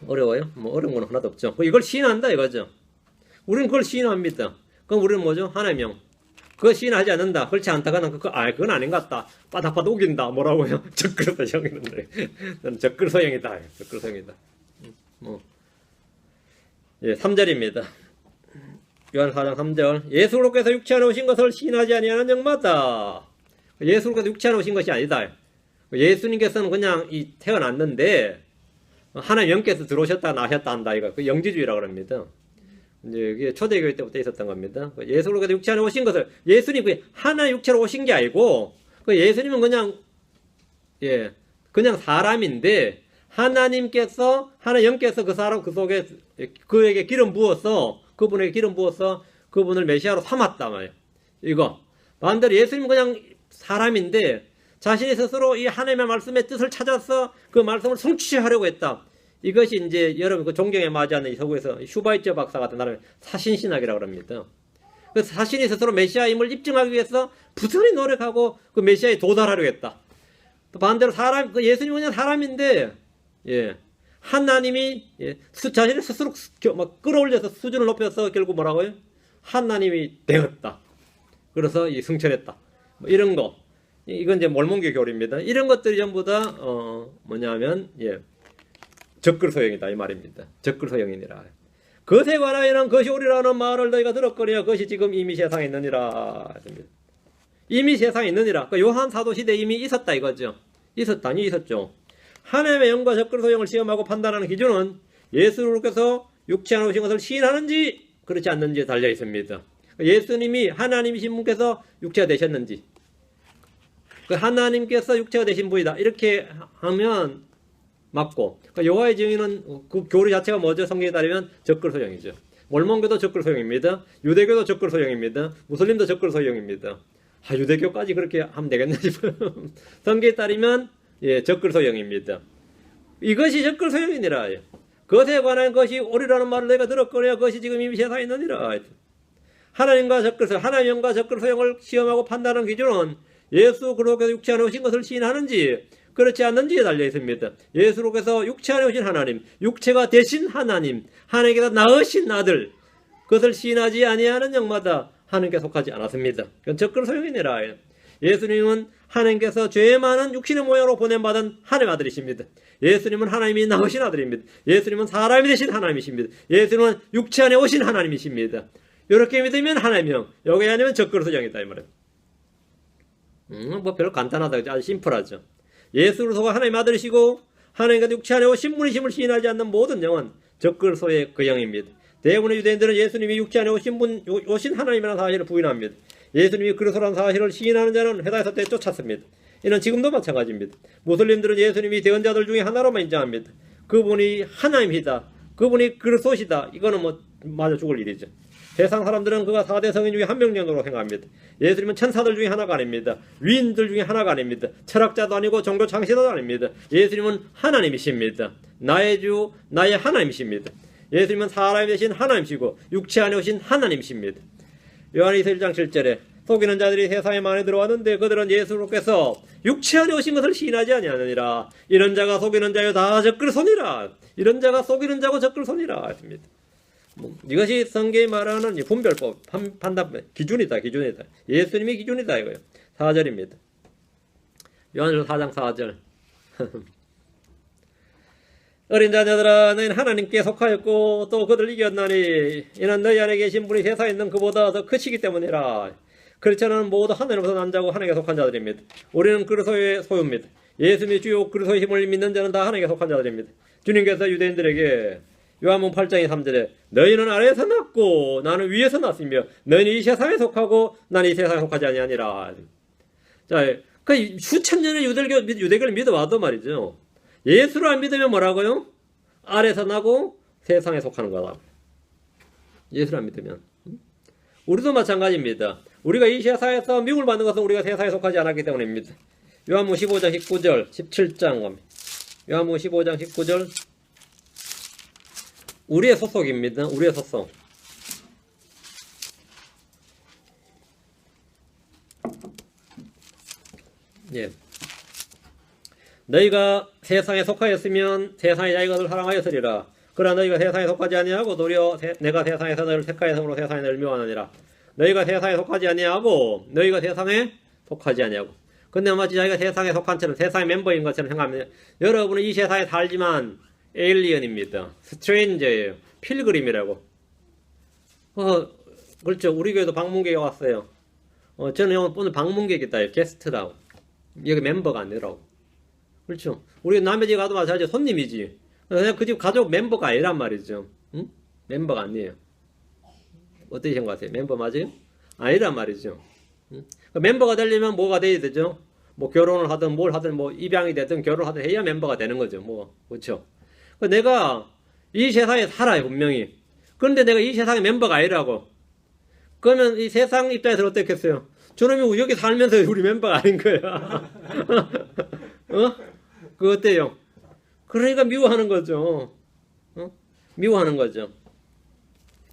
어려워요? 뭐 어려운 건 하나도 없죠. 이걸 시인한다 이거죠. 우리는 그걸 시인합니다. 그럼 우리는 뭐죠? 하나님의 영. 그거 시인하지 않는다. 그렇지 않다. 그건 아닌 것 같다. 바닥바닥 우긴다. 뭐라고요? 적그리스도형이던데. 나는 적그리스도형이다. 적그리스도형이다. 예, 3절입니다. 요한 4장 3절. 예수 그리스도께서 육체 안에 오신 것을 시인하지 아니하는 영마다. 예수 그리스도께서 육체 안에 오신 것이 아니다. 예수님께서는 그냥 태어났는데 하나님 영께서 들어오셨다 나셨다 한다 이거 그 영지주의라고 합니다. 이제 이게 초대교회 때부터 있었던 겁니다. 예수로 육체 안에 오신 것을 예수님 그 하나 육체로 오신 게 아니고 그 예수님은 그냥 사람인데 하나님께서 하나 영께서 그 사람 그 속에 그에게 기름 부어서 그분에게 기름 부어서 그분을 메시아로 삼았다 말이에요. 이거 반대로 예수님은 그냥 사람인데 자신이 스스로 이 하나님의 말씀의 뜻을 찾아서 그 말씀을 성취하려고 했다. 이것이 이제 여러분 그 존경에 맞지 않는 이 서구에서 슈바이처 박사 같은 나라의 사신신학이라고 합니다. 그 자신이 스스로 메시아임을 입증하기 위해서 부단히 노력하고 그 메시아에 도달하려고 했다. 또 반대로 그 예수님은 그냥 사람인데, 하나님이, 자신을 스스로 막 끌어올려서 수준을 높여서 결국 뭐라고요? 하나님이 되었다. 그래서 승천했다. 뭐 이런 거. 이건 이제 몰몬교 교리입니다. 이런 것들이 전부 다, 뭐냐면, 적글소형이다. 이 말입니다. 적글소형이니라. 그것에 관하여는 그것이 오리라는 말을 너희가 들었거니와 그것이 지금 이미 세상에 있느니라. 했습니다. 이미 세상에 있느니라. 그 요한 사도 시대에 이미 있었다 이거죠. 있었다니 있었죠. 하나님의 영과 적글소형을 시험하고 판단하는 기준은 예수님께서 육체 안에 오신 것을 시인하는지 그렇지 않는지에 달려 있습니다. 예수님이 하나님이신 분께서 육체가 되셨는지 그 하나님께서 육체가 되신 분이다 이렇게 하면 맞고 여호와의 증인은 그 교리 자체가 뭐죠? 성경에 따르면 적글소형이죠. 몰몬교도 적글소형입니다. 유대교도 적글소형입니다. 무슬림도 적글소형입니다. 유대교까지 그렇게 하면 되겠나 싶어요. 성경에 따르면 적글소형입니다. 이것이 적글소형이니라. 그것에 관한 것이 옳으라는 말을 내가 들었거니와 그것이 지금 이미 세상에 있느니라. 하나님과 적글소형, 하나님과 적글소형을 시험하고 판단하는 기준은 예수 그리스도께서 육체 안에 오신 것을 시인하는지 그렇지 않는지에 달려 있습니다. 예수께서 육체 안에 오신 하나님, 육체가 되신 하나님, 하나님께서 낳으신 아들, 그것을 시인하지 아니하는 영마다 하나님께 속하지 않았습니다. 그건 적글소형이니라. 예수님은 하나님께서 죄 많은 육신의 모양으로 보냄받은 하나님의 아들이십니다. 예수님은 하나님이 낳으신 아들입니다. 예수님은 사람이 되신 하나님이십니다. 예수님은 육체 안에 오신 하나님이십니다. 이렇게 믿으면 하나님형, 여기 아니면 적글소형이다 이 말이에요. 뭐 별로 간단하다, 아주 심플하죠. 예수로서가 하나님의 아들이시고 하나님과 육체 안에 오신 분이심을 시인하지 않는 모든 영은 적글소의 그 영입니다. 대부분의 유대인들은 예수님이 육체 안에 오신 하나님이라는 사실을 부인합니다. 예수님이 그리스도라는 사실을 시인하는 자는 회당에서 쫓았습니다. 이는 지금도 마찬가지입니다. 무슬림들은 예수님이 대언자들 중에 하나로만 인정합니다. 그분이 하나님이다. 그분이 그리스도시다. 이거는 뭐 맞아 죽을 일이죠. 세상 사람들은 그가 4대 성인 중에 한 명 정도로 생각합니다. 예수님은 천사들 중에 하나가 아닙니다. 위인들 중에 하나가 아닙니다. 철학자도 아니고 종교 창시자도 아닙니다. 예수님은 하나님이십니다. 나의 주, 나의 하나님이십니다. 예수님은 사람이 되신 하나님이시고 육체 안에 오신 하나님이십니다. 요한일서 1장 7절에 속이는 자들이 세상에 많이 들어왔는데 그들은 예수께서 육체 안에 오신 것을 시인하지 아니하느니라. 이런 자가 속이는 자여 다 적글손이라. 이런 자가 속이는 자고 적글손이라 했습니다. 이것이 성경이 말하는 분별법, 판단, 기준이다. 예수님이 기준이다 이거예요. 4절입니다. 요한일서 4장 4절. 어린 자녀들아 너희는 하나님께 속하였고 또 그들 이겼나니 이는 너희 안에 계신 분이 세상에 있는 그보다 더 크시기 때문이라. 크리스천은 모두 하늘로부터 난 자고 하나님께 속한 자들입니다. 우리는 그리스도의 소유입니다. 예수님이 주요 그리스도의 힘을 믿는 자는 다 하나님께 속한 자들입니다. 주님께서 유대인들에게 요한복음 8장 3절에 너희는 아래에서 났고 나는 위에서 났으며 너희는 이 세상에 속하고 나는 이 세상에 속하지 아니하니라. 자, 그 수천 년의 유대교를 믿어와도 말이죠. 예수를 안 믿으면 뭐라고요? 아래에서 나고 세상에 속하는 거다. 예수를 안 믿으면. 우리도 마찬가지입니다. 우리가 이 세상에서 미움을 받는 것은 우리가 세상에 속하지 않았기 때문입니다. 요한복음 15장 19절 17장 요한복음 15장 19절 우리의 소속입니다. 우리의 소속. 너희가 세상에 속하였으면 세상의 자기것을 사랑하였으리라. 그러나 너희가 세상에 속하지 아니하고 도리어 내가 세상에서 너희를 택하였으므로 세상에 너희를 미워하느니라. 너희가 세상에 속하지 아니하고 너희가 세상에 속하지 아니하고. 근데 마치 자기가 세상에 속한 처럼 세상의 멤버인 것처럼 생각합니다. 여러분은 이 세상에 살지만 에일리언입니다. 스트레인저예요. 필그림이라고. 그렇죠. 우리 교회도 방문객이 왔어요. 저는 오늘 방문객이다. 게스트라고. 여기 멤버가 아니라고. 그렇죠. 우리 남의 집 가도 마찬가지로 손님이지. 그냥 그 집 가족 멤버가 아니란 말이죠. 응? 멤버가 아니에요. 어떻게 생각하세요? 멤버 맞아요? 아니란 말이죠. 멤버가 되려면 뭐가 돼야 되죠? 뭐 결혼을 하든 뭘 하든 뭐 입양이 되든 결혼을 하든 해야 멤버가 되는 거죠. 뭐 그렇죠. 내가 이 세상에 살아요 분명히. 그런데 내가 이 세상의 멤버가 아니라고. 그러면 이 세상 입장에서 어떻겠어요? 저놈이 여기 살면서 우리 멤버가 아닌 거야. 어? 그거 어때요? 그러니까 미워하는 거죠. 미워하는 거죠.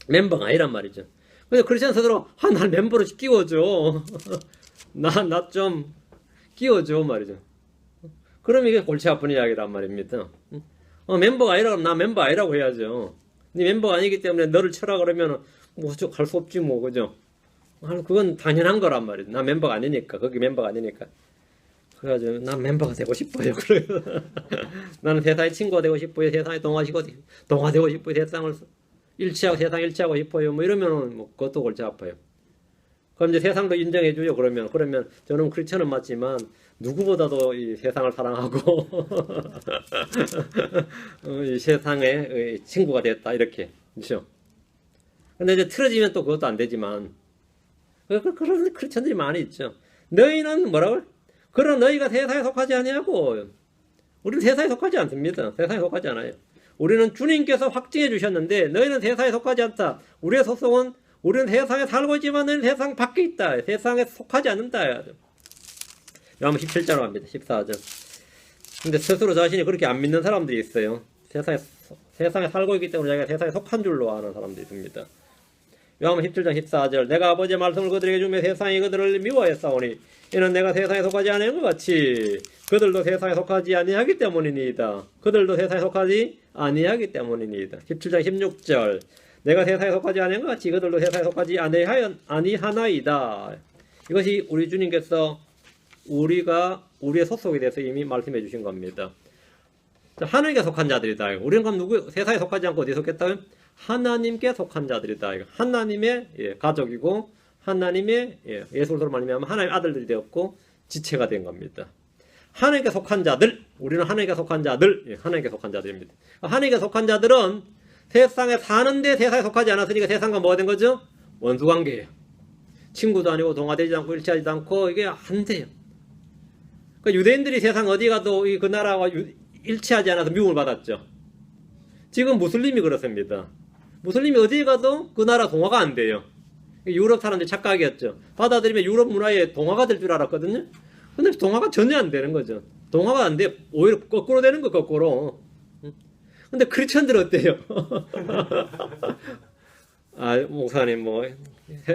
멤버가 아니란 말이죠. 근데 크리스천 스스로 날 멤버로 끼워줘. 나 좀 끼워줘 말이죠. 그럼 이게 골치 아픈 이야기란 말입니다. 멤버가 아니라고 나 멤버 아니라고 해야죠. 네 멤버가 아니기 때문에 너를 쳐라 그러면 뭐 갈 수 없지 뭐 그죠? 그건 당연한 거란 말이죠. 나 멤버가 아니니까 거기 멤버가 아니니까. 그래가지고 난 멤버가 되고 싶어요. 그래요. 나는 세상의 친구가 되고 싶어요. 세상의 동화되고 싶어요. 세상을 세상 일치하고 싶어요. 뭐 이러면은 뭐 그것도 골치 아파요. 그럼 이제 세상도 인정해줘요. 그러면 저는 크리스천은 맞지만 누구보다도 이 세상을 사랑하고 이 세상의 친구가 됐다 이렇게 그렇죠. 근데 이제 틀어지면 또 그것도 안 되지만 그런 크리스천들이 많이 있죠. 너희는 뭐라고? 그럼 너희가 세상에 속하지 아니하고 우리는 세상에 속하지 않습니다. 세상에 속하지 않아요. 우리는 주님께서 확증해 주셨는데 너희는 세상에 속하지 않다. 우리의 소속은 우리는 세상에 살고 있지만 너희는 세상 밖에 있다. 세상에 속하지 않는다. 요한복음 17절로 합니다. 14절. 근데 스스로 자신이 그렇게 안 믿는 사람들이 있어요. 세상에 살고 있기 때문에 자기가 세상에 속한 줄로 아는 사람들이 있습니다. 요한복음 17장 14절. 내가 아버지의 말씀을 그들에게 주며 세상이 그들을 미워했사오니 이는 내가 세상에 속하지 아니한 것 같이 그들도 세상에 속하지 아니하기 때문이니이다. 그들도 세상에 속하지 아니하기 때문이니이다. 17장 16절. 내가 세상에 속하지 아니한 것 같이 그들도 세상에 속하지 아니하나이다. 이것이 우리 주님께서 우리의 소속에 대해서 이미 말씀해 주신 겁니다. 하나님께 속한 자들이다. 우리는 그럼 세상에 속하지 않고 어디에 속했다? 하나님께 속한 자들이다. 하나님의 가족이고 하나님의 예수로 말미암아 하나님의 아들들이 되었고 지체가 된 겁니다. 하나님께 속한 자들, 우리는 하나님께 속한 자들, 하나님께 속한 자들입니다. 하나님께 속한 자들은 세상에 사는데 세상에 속하지 않았으니까 세상과 뭐가 된 거죠? 원수관계예요. 친구도 아니고 동화되지 않고 일치하지도 않고 이게 안 돼요. 그러니까 유대인들이 세상 어디 가도 그 나라와 일치하지 않아서 미움을 받았죠. 지금 무슬림이 그렇습니다. 무슬림이 어디 가도 그 나라 동화가 안 돼요. 유럽 사람들이 착각이었죠. 받아들이면 유럽 문화에 동화가 될 줄 알았거든요. 근데 동화가 전혀 안 되는 거죠. 동화가 안 돼. 오히려 거꾸로 되는 거 거꾸로. 근데 크리스천들 어때요? 목사님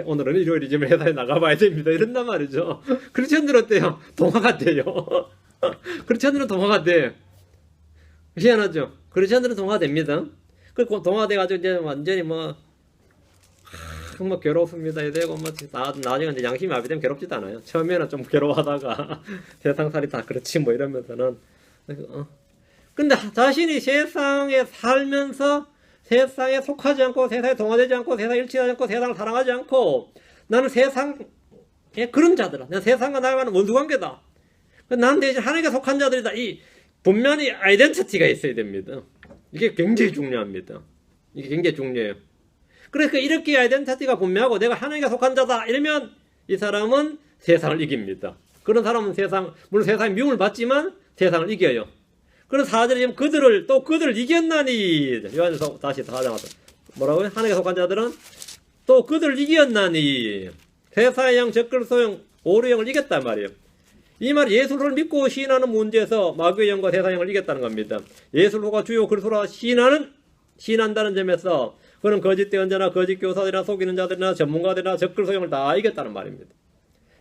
오늘은 일요일이지만 회사에 나가봐야 됩니다. 이런단 말이죠. 크리스천들 어때요? 동화가 돼요. 크리스천들은 동화가 돼. 희한하죠. 크리스천들은 동화됩니다. 그리고 동화돼가지고 이제 완전히 정말 괴롭습니다. 되고 나중에 이제 양심이 마비되면 괴롭지도 않아요. 처음에는 좀 괴로워하다가 세상살이 다 그렇지 이러면서는 근데 자신이 세상에 살면서 세상에 속하지 않고 세상에 동화되지 않고 세상에 일치하지 않고 세상을 사랑하지 않고 나는 세상에 그런 자들아. 난 세상과 나와는 원수관계다. 난 대신 하나님께 속한 자들이다. 이 분명히 아이덴티티가 있어야 됩니다. 이게 굉장히 중요합니다. 이게 굉장히 중요해요. 그러니까 이렇게 아이덴티티가 분명하고 내가 하나님께 속한 자다 이러면 이 사람은 세상을 이깁니다. 그런 사람은 물론 세상에 미움을 받지만 세상을 이겨요. 그런 4절에 그들을 이겼나니 요한에서 다시 4장 와서 뭐라고요? 하나님께 속한 자들은 또 그들을 이겼나니 세상의 영, 적그리스도의 오류의 영을 이겼단 말이에요. 이 말이 예수를 믿고 시인하는 문제에서 마귀의 영과 세상의 영을 이겼다는 겁니다. 예수가 주요 그리스도라 시인한다는 점에서 그는 거짓 대언자나 거짓 교사들이나 속이는 자들이나 전문가들이나 적그리스도 영을 다 이겼다는 말입니다.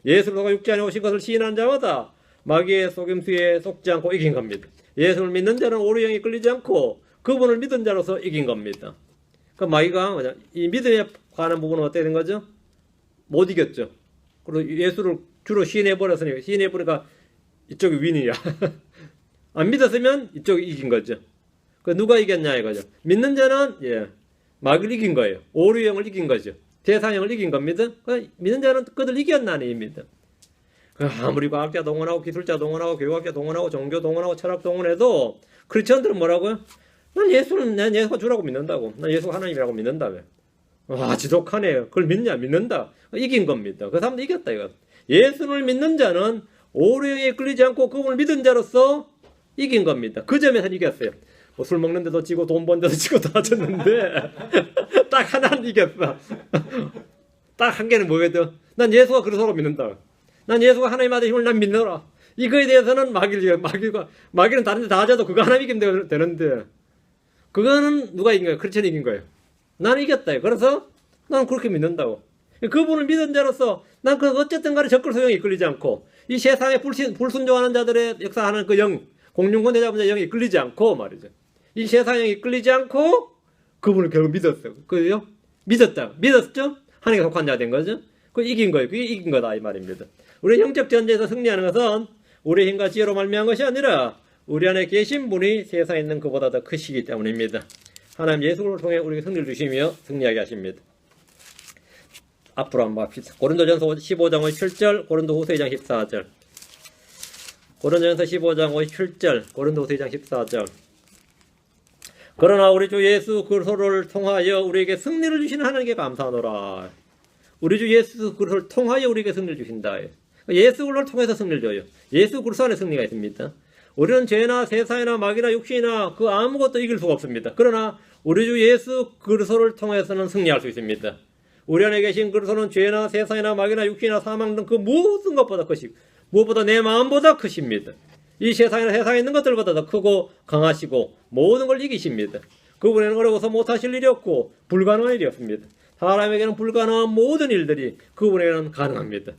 예수가 육지 안에 오신 것을 시인하는 자마다 마귀의 속임수에 속지 않고 이긴 겁니다. 예수를 믿는 자는 오류의 영이 끌리지 않고 그분을 믿은 자로서 이긴 겁니다. 그 마귀가 이 믿음에 관한 부분은 어떻게 된 거죠? 못 이겼죠. 그리고 예수를 주로 시인해버리니까 이쪽이 윈이야. 안 믿었으면 이쪽이 이긴 거죠. 그 누가 이겼냐 이거죠. 믿는 자는 마귀를 이긴 거예요. 오류의 영을 이긴 거죠. 세상영을 이긴 겁니다. 믿는 자는 그들 이겼나니입니다. 아무리 과학자 동원하고 기술자 동원하고 교육학자 동원하고 종교 동원하고 철학 동원해도 크리스천들은 뭐라고요? 난 예수가 주라고 믿는다고. 난 예수가 하나님이라고 믿는다며. 와, 지독하네요. 그걸 믿냐? 믿는다. 이긴 겁니다. 그 사람도 이겼다, 이거. 예수를 믿는 자는 오류에 끌리지 않고 그분을 믿은 자로서 이긴 겁니다. 그 점에서 이겼어요. 뭐 술 먹는 데도 지고 돈 번 데도 지고 다 졌는데 딱 하나는 이겼어. 딱 한 개는 뭐예요? 난 예수가 그리스도로 믿는다. 난 예수가 하나님 아들 힘을 난 믿노라. 이거에 대해서는 마귀는 다른 데 다 하자도 그거 하나 이기면 되는데 그거는 누가 이긴 거예요? 크리스천이 이긴 거예요. 나는 이겼다. 그래서 나는 그렇게 믿는다고. 그분을 믿은 자로서 난 그 어쨌든 간에 적극 소용이 이끌리지 않고 이 세상에 불순종하는 자들의 역사하는 그 영, 공중권 대자분의 영이 이끌리지 않고 말이죠. 이 세상에 이끌리지 않고 그분을 결국 믿었어요. 그죠? 믿었죠? 하나님께 속한 자 된 거죠? 그 이긴 거예요. 그게 이긴 거다 이 말입니다. 우리 영적 전쟁에서 승리하는 것은 우리 힘과 지혜로 말미암은 것이 아니라 우리 안에 계신 분이 세상에 있는 그보다 더 크시기 때문입니다. 하나님 예수를 통해 우리에게 승리를 주시며 승리하게 하십니다. 앞으로 한번 봅시다. 고린도전서 15장 57절, 고린도후서 2장 14절. 고린도전서 15장 57절, 고린도후서 2장 14절. 그러나 우리 주 예수 그리스도를 통하여 우리에게 승리를 주시는 하나님께 감사하노라. 우리 주 예수 그리스도를 통하여 우리에게 승리를 주신다. 예수 그리스도를 통해서 승리를 줘요. 예수 그리스도 안에 승리가 있습니다. 우리는 죄나 세상이나 마귀나 육신이나 그 아무것도 이길 수가 없습니다. 그러나 우리 주 예수 그리스도를 통해서는 승리할 수 있습니다. 우리 안에 계신 그리스도는 죄나 세상이나 마귀나 육신이나 사망 등 그 모든 것보다 크시고 무엇보다 내 마음보다 크십니다. 이 세상이나 세상에 있는 것들보다 더 크고 강하시고 모든 걸 이기십니다. 그분에는 어려워서 못하실 일이 없고 불가능한 일이 없습니다. 사람에게는 불가능한 모든 일들이 그분에게는 가능합니다.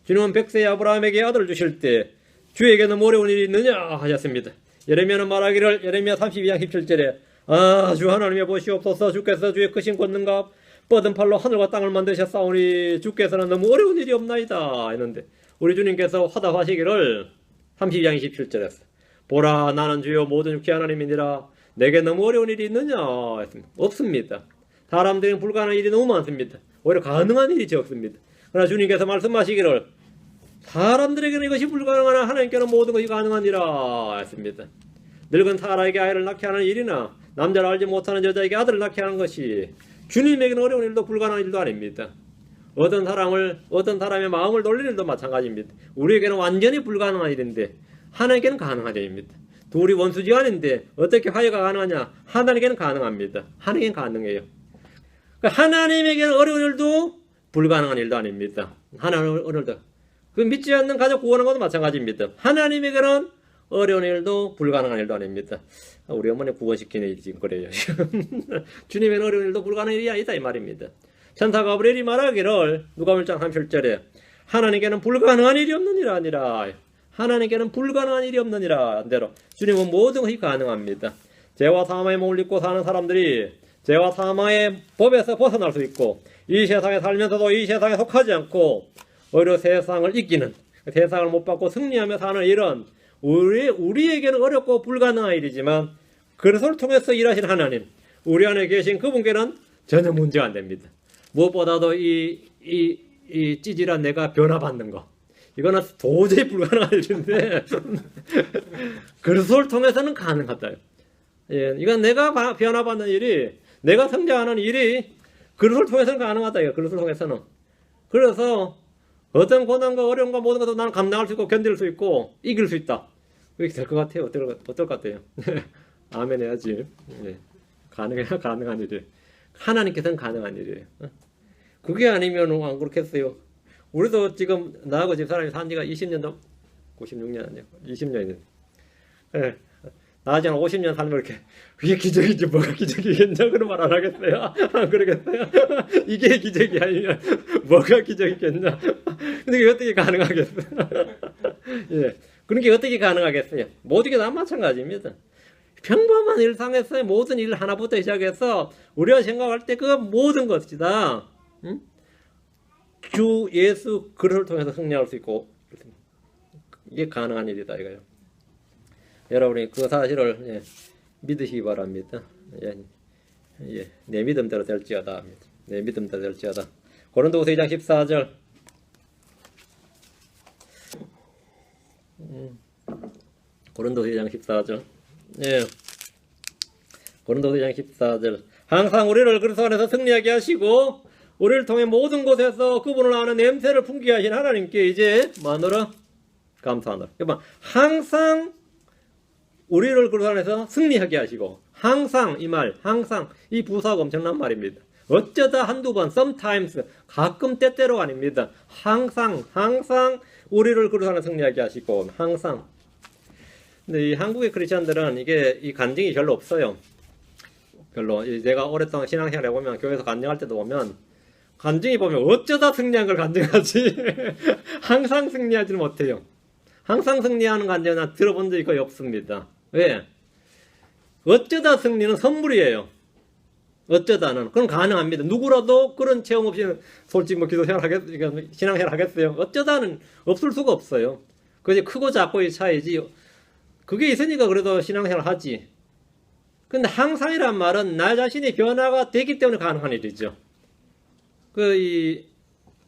주님은 백세 아브라함에게 아들을 주실 때 주에게는 어려운 일이 있느냐 하셨습니다. 예레미야는 말하기를 예레미야 32장 17절에 주 하나님의 보시옵소서 주께서 주의 크신 권능과 뻗은 팔로 하늘과 땅을 만드셨사오니 주께서는 너무 어려운 일이 없나이다 했는데 우리 주님께서 화답하시기를 32장 27절에 보라 나는 주여 모든 육체 하나님이니라 내게 너무 어려운 일이 있느냐 했습니다. 없습니다. 사람들은 불가능한 일이 너무 많습니다. 오히려 가능한 일이 적습니다. 그러나 주님께서 말씀하시기를 사람들에게는 이것이 불가능하나 하나님께는 모든 것이 가능하니라 했습니다. 늙은 사라에게 아이를 낳게 하는 일이나 남자를 알지 못하는 여자에게 아들을 낳게 하는 것이 주님에게는 어려운 일도 불가능한 일도 아닙니다. 어떤 사람의 마음을 돌리는 일도 마찬가지입니다. 우리에게는 완전히 불가능한 일인데 하나님께는 가능한 일입니다. 둘이 원수지간인데 어떻게 화해가 가능하냐? 하나님께는 가능합니다. 하나님께는 가능해요. 하나님에게는 어려운 일도 불가능한 일도 아닙니다. 하나님은 어려운 일도. 그 믿지 않는 가족 구원하는 것도 마찬가지입니다. 하나님에게는 어려운 일도 불가능한 일도 아닙니다. 우리 어머니 구원시키는 일이 지금 그래요. 주님에게는 어려운 일도 불가능한 일이 아니다 이 말입니다. 천사 가브리엘이 말하기를 누가복음 1장 37절에 하나님께는 불가능한 일이 없느니라 아니라 하나님께는 불가능한 일이 없느니라 한대로 주님은 모든 것이 가능합니다. 죄와 사망의 몸을 입고 사는 사람들이 죄와 사망의 법에서 벗어날 수 있고 이 세상에 살면서도 이 세상에 속하지 않고 오히려 세상을 이기는 세상을 못 받고 승리하며 사는 일은 우리에게는 어렵고 불가능한 일이지만 그리스도를 통해서 일하신 하나님 우리 안에 계신 그분께는 전혀 문제가 안 됩니다. 무엇보다도 이 찌질한 내가 변화받는 거 이거는 도저히 불가능한 일인데 그리스도를 통해서는 가능하다. 예, 이건 내가 변화받는 일이 내가 성장하는 일이 그리스도를 통해서는 가능하다. 그리스도를 통해서는. 그래서 어떤 고난과 어려움과 모든 것도 나는 감당할 수 있고 견딜 수 있고 이길 수 있다. 그렇게 될 것 같아요. 어떨 것 같아요? 아멘 해야지. 예. 가능한 일이에요. 하나님께서는 가능한 일이에요. 그게 아니면 안 그렇겠어요. 우리도 지금 나하고 집사람이 산 지가 20년 넘 96년 아니에요. 20년이네. 예. 나중에 50년 살면 이렇게 그게 기적이지 뭐가 기적이겠냐 그런 말 안 하겠어요? 안 그러겠어요? 이게 기적이 아니면 뭐가 기적이겠냐? 근데 그게 어떻게 가능하겠어요? 예. 그런 게 어떻게 가능하겠어요? 모든 게 다 마찬가지입니다. 평범한 일상에서의 모든 일 하나부터 시작해서 우리가 생각할 때 그 모든 것이 다 주 예수 그리스도를 통해서 승리할 수 있고 이게 가능한 일이다 이거예요. 여러분이 그 사실을 믿으시기 바랍니다. 내 믿음대로 될지어다 합니다. 내 믿음대로 될지어다. 고린도후서 2장 14절. 고린도후서 2장 14절. 예. 고린도후서 2장 14절. 항상 우리를 그리스도 안에서 승리하게 하시고 우리를 통해 모든 곳에서 그분을 아는 냄새를 풍기게 하신 하나님께 이제 마누라 감사하노라. 그러니까 항상 우리를 그리스도 안에서 승리하게 하시고 항상 이 말, 항상 이 부사가 엄청난 말입니다. 어쩌다 한두 번, sometimes, 가끔 때때로 아닙니다. 항상 우리를 그리스도 안에서 승리하게 하시고 항상. 근데 이 한국의 크리스천들은 이게 이 간증이 별로 없어요. 별로. 내가 오랫동안 신앙생활 해보면 교회에서 간증할 때도 보면 간증이 보면 어쩌다 승리한 걸 간증하지 항상 승리하지는 못해요. 항상 승리하는 간증은 난 들어본 적이 거의 없습니다. 왜? 어쩌다 승리는 선물이에요. 어쩌다는. 그럼 가능합니다. 누구라도 그런 체험 없이 솔직히 뭐 기도생활 신앙생활 하겠어요? 어쩌다는 없을 수가 없어요. 그게 크고 작고의 차이지. 그게 있으니까 그래도 신앙생활 하지. 근데 항상이란 말은 나 자신이 변화가 되기 때문에 가능한 일이죠. 이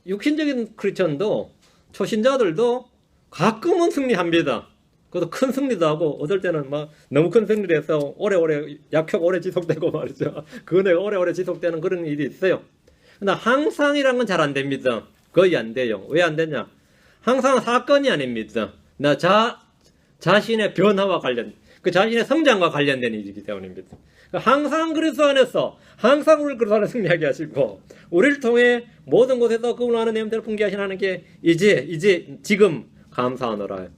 육신적인 크리스천도 초신자들도 가끔은 승리합니다. 그것도 큰 승리도 하고 어떨 때는 막 너무 큰 승리를 해서 오래오래 약효가 오래 지속되고 말이죠. 그 은혜가 오래오래 지속되는 그런 일이 있어요. 근데 항상이란 건 잘 안 됩니다. 거의 안 돼요. 왜 안 되냐? 항상 사건이 아닙니다. 나 자신의 변화와 관련, 그 자신의 성장과 관련된 일이기 때문입니다. 항상 그리스도 안에서, 항상 우리를 그리스도 안에 승리하게 하시고, 우리를 통해 모든 곳에서 그분을 아는 냄새를 풍기게 하시는 하나님께 지금 감사하노라.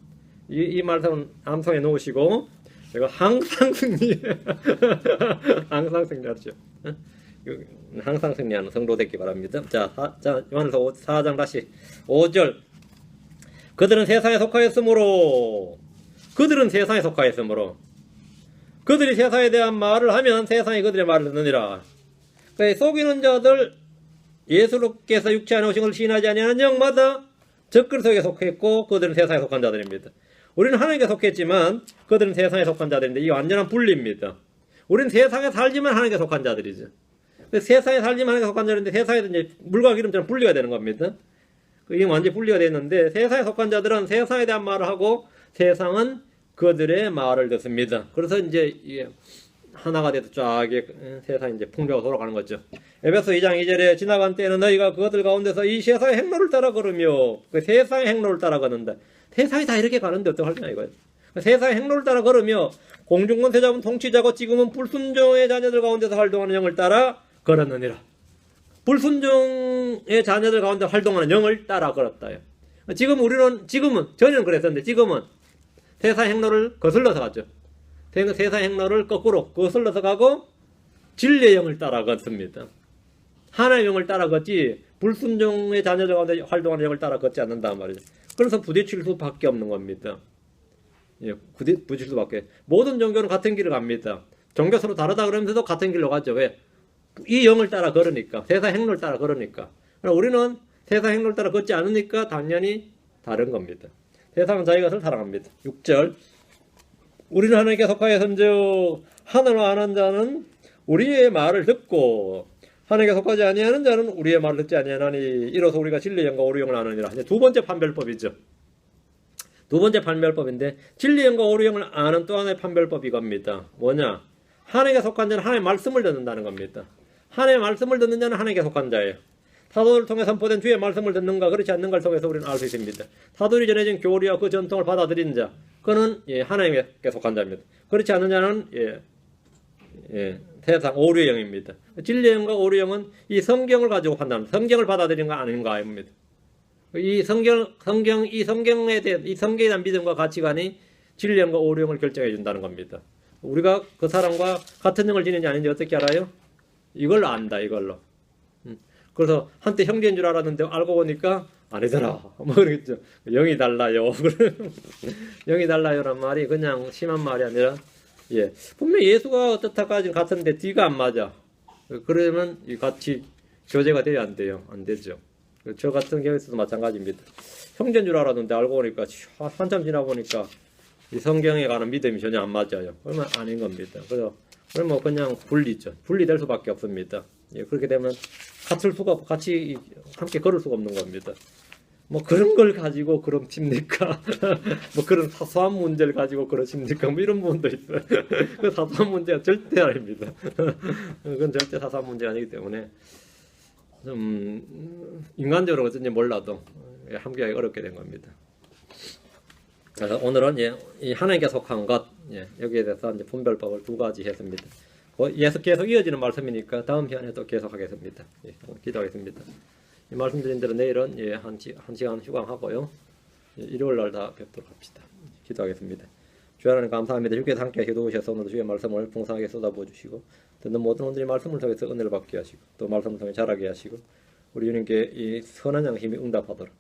이 말씀은 암송해 놓으시고, 제가 항상 승리, 항상 승리하죠. 항상 승리하는 성도 되기 바랍니다. 자, 요한에서 4장 다시 5절. 그들은 세상에 속하였으므로, 그들이 세상에 대한 말을 하면 세상이 그들의 말을 듣느니라. 속이는 자들, 예수께서 육체 안에 오신 걸 시인하지 아니하는 영마다 적그리스도에게 속했고 그들은 세상에 속한 자들입니다. 우리는 하나님께 속했지만 그들은 세상에 속한 자들인데 이게 완전한 분리입니다. 우리는 세상에 살지만 하나님께 속한 자들이죠. 세상에 살지만 하나님께 속한 자들인데 세상에도 이제 물과 기름처럼 분리가 되는 겁니다. 이게 완전히 분리가 됐는데 세상에 속한 자들은 세상에 대한 말을 하고 세상은 그들의 말을 듣습니다. 그래서 이제 이게 하나가 돼서 쫙 세상이 이제 풍부하고 돌아가는 거죠. 에베소 2장 2절에 지나간 때에는 너희가 그것들 가운데서 이 세상의 행로를 따라 걸으며 그 세상의 행로를 따라 걷는다. 세상이 다 이렇게 가는데 어떡하냐 이거예요. 세상의 행로를 따라 걸으며 공중권세 잡은 통치자고 지금은 불순종의 자녀들 가운데서 활동하는 영을 따라 걸었느니라. 불순종의 자녀들 가운데 활동하는 영을 따라 걸었다요. 지금은 전에는 그랬었는데 지금은 세상 행로를 거슬러서 가죠. 세상 행로를 거꾸로 거슬러서 가고 진리의 영을 따라 걷습니다. 하나님의 영을 따라 걷지 불순종의 자녀들 가운데 활동하는 영을 따라 걷지 않는단 말이죠. 그래서 부딪힐 수밖에 없는 겁니다. 예, 부딪힐 수밖에. 모든 종교는 같은 길을 갑니다. 종교 서로 다르다 그러면서도 같은 길로 가죠. 왜? 이 영을 따라 걸으니까. 세상 행로를 따라 걸으니까. 우리는 세상 행로를 따라 걷지 않으니까 당연히 다른 겁니다. 세상은 자기 것을 사랑합니다. 6절. 우리는 하나님께 속하여 선즉 하늘을 아는 자는 우리의 말을 듣고 하나님께 속하지 아니하는 자는 우리의 말을 듣지 아니하나니 이로써 우리가 진리의 영과 오류의 영을 아느니라. 이제 두 번째 판별법이죠. 두 번째 판별법인데 진리의 영과 오류의 영을 아는 또 하나의 판별법이 겁니다. 뭐냐? 하나님께 속한 자는 하나님의 말씀을 듣는다는 겁니다. 하나님의 말씀을 듣는 자는 하나님께 속한 자예요. 사도를 통해 선포된 주의 말씀을 듣는가 그렇지 않는가를 통해서 우리는 알 수 있습니다. 사도들이 전해진 교리와 그 전통을 받아들인 자 그는 하나님께 속한 자입니다. 그렇지 않는 자는 세상 오류의 영입니다. 진리의 영과 오류의 영은 이 성경을 가지고 판단합니다. 성경을 받아들인가 아닌가입니다. 이 성경에 대한 믿음과 가치관이 진리의 영과 오류의 영을 결정해 준다는 겁니다. 우리가 그 사람과 같은 영을 지니지 아닌지 어떻게 알아요? 이걸 안다, 이걸로. 그래서 한때 형제인 줄 알았는데 알고 보니까 아니더라. 뭐 그러겠죠. 영이 달라요. 영이 달라요란 말이 그냥 심한 말이 아니라 분명히 예수가 뜻하까지는 같은데 뒤가 안 맞아. 그러면 이 같이 교제가 돼야 안 돼요. 안 되죠. 저 같은 경우에서도 마찬가지입니다. 형제인 줄 알았는데 알고 보니까 한참 지나 보니까 이 성경에 관한 믿음이 전혀 안 맞아요. 그러면 아닌 겁니다. 그러면 그냥 분리될 수밖에 없습니다. 그렇게 되면 같이 함께 걸을 수가 없는 겁니다. 뭐 그런 걸 가지고 그러십니까? 뭐 그런 사소한 문제를 가지고 그러십니까? 뭐 이런 부분도 있어요. 그 사소한 문제가 절대 아닙니다. 그건 절대 사소한 문제가 아니기 때문에 좀 인간적으로 어쩐지 몰라도 함께하기 어렵게 된 겁니다. 그래서 오늘은 이 하나님께 속한 것 여기에 대해서 이제 분별법을 두 가지 했습니다. 계속 이어지는 말씀이니까 다음 시간에도 계속하겠습니다. 기도하겠습니다. 이 말씀드린 대로 내일은 한 시간 휴강하고요. 일요일 날 다 뵙도록 합시다. 기도하겠습니다. 주여 하나님 감사합니다. 주께서 함께 기도하셔서 오늘 주의 말씀을 풍성하게 쏟아부어 주시고 듣는 모든 분들이 말씀을 통해서 은혜를 받게 하시고 또 말씀을 통해 자라게 하시고 우리 주님께 이 선한 양심이 응답하도록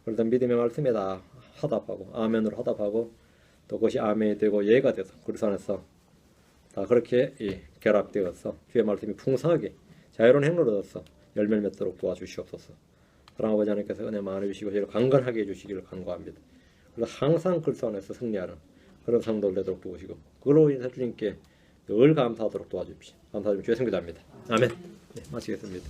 그러던 믿음의 말씀에 다 화답하고 아멘으로 화답하고 또 그것이 아멘이 되고 예가 돼서 그리스도 안에서 다 그렇게 결합되어서 주의 말씀이 풍성하게 자유로운 행로를 얻어서 열매를 맺도록 도와주시옵소서. 사랑하는 아버지 하나님께서 은혜 많이 주시고 저희를 강건하게 해주시기를 간구합니다. 그래서 항상 그리스도 안에서 승리하는 그런 성도를 되도록 도우시고 그걸로 인해서 주님께 늘 감사하도록 도와주십시오. 감사드리며 주의 성기도합니다. 아멘. 네, 마치겠습니다.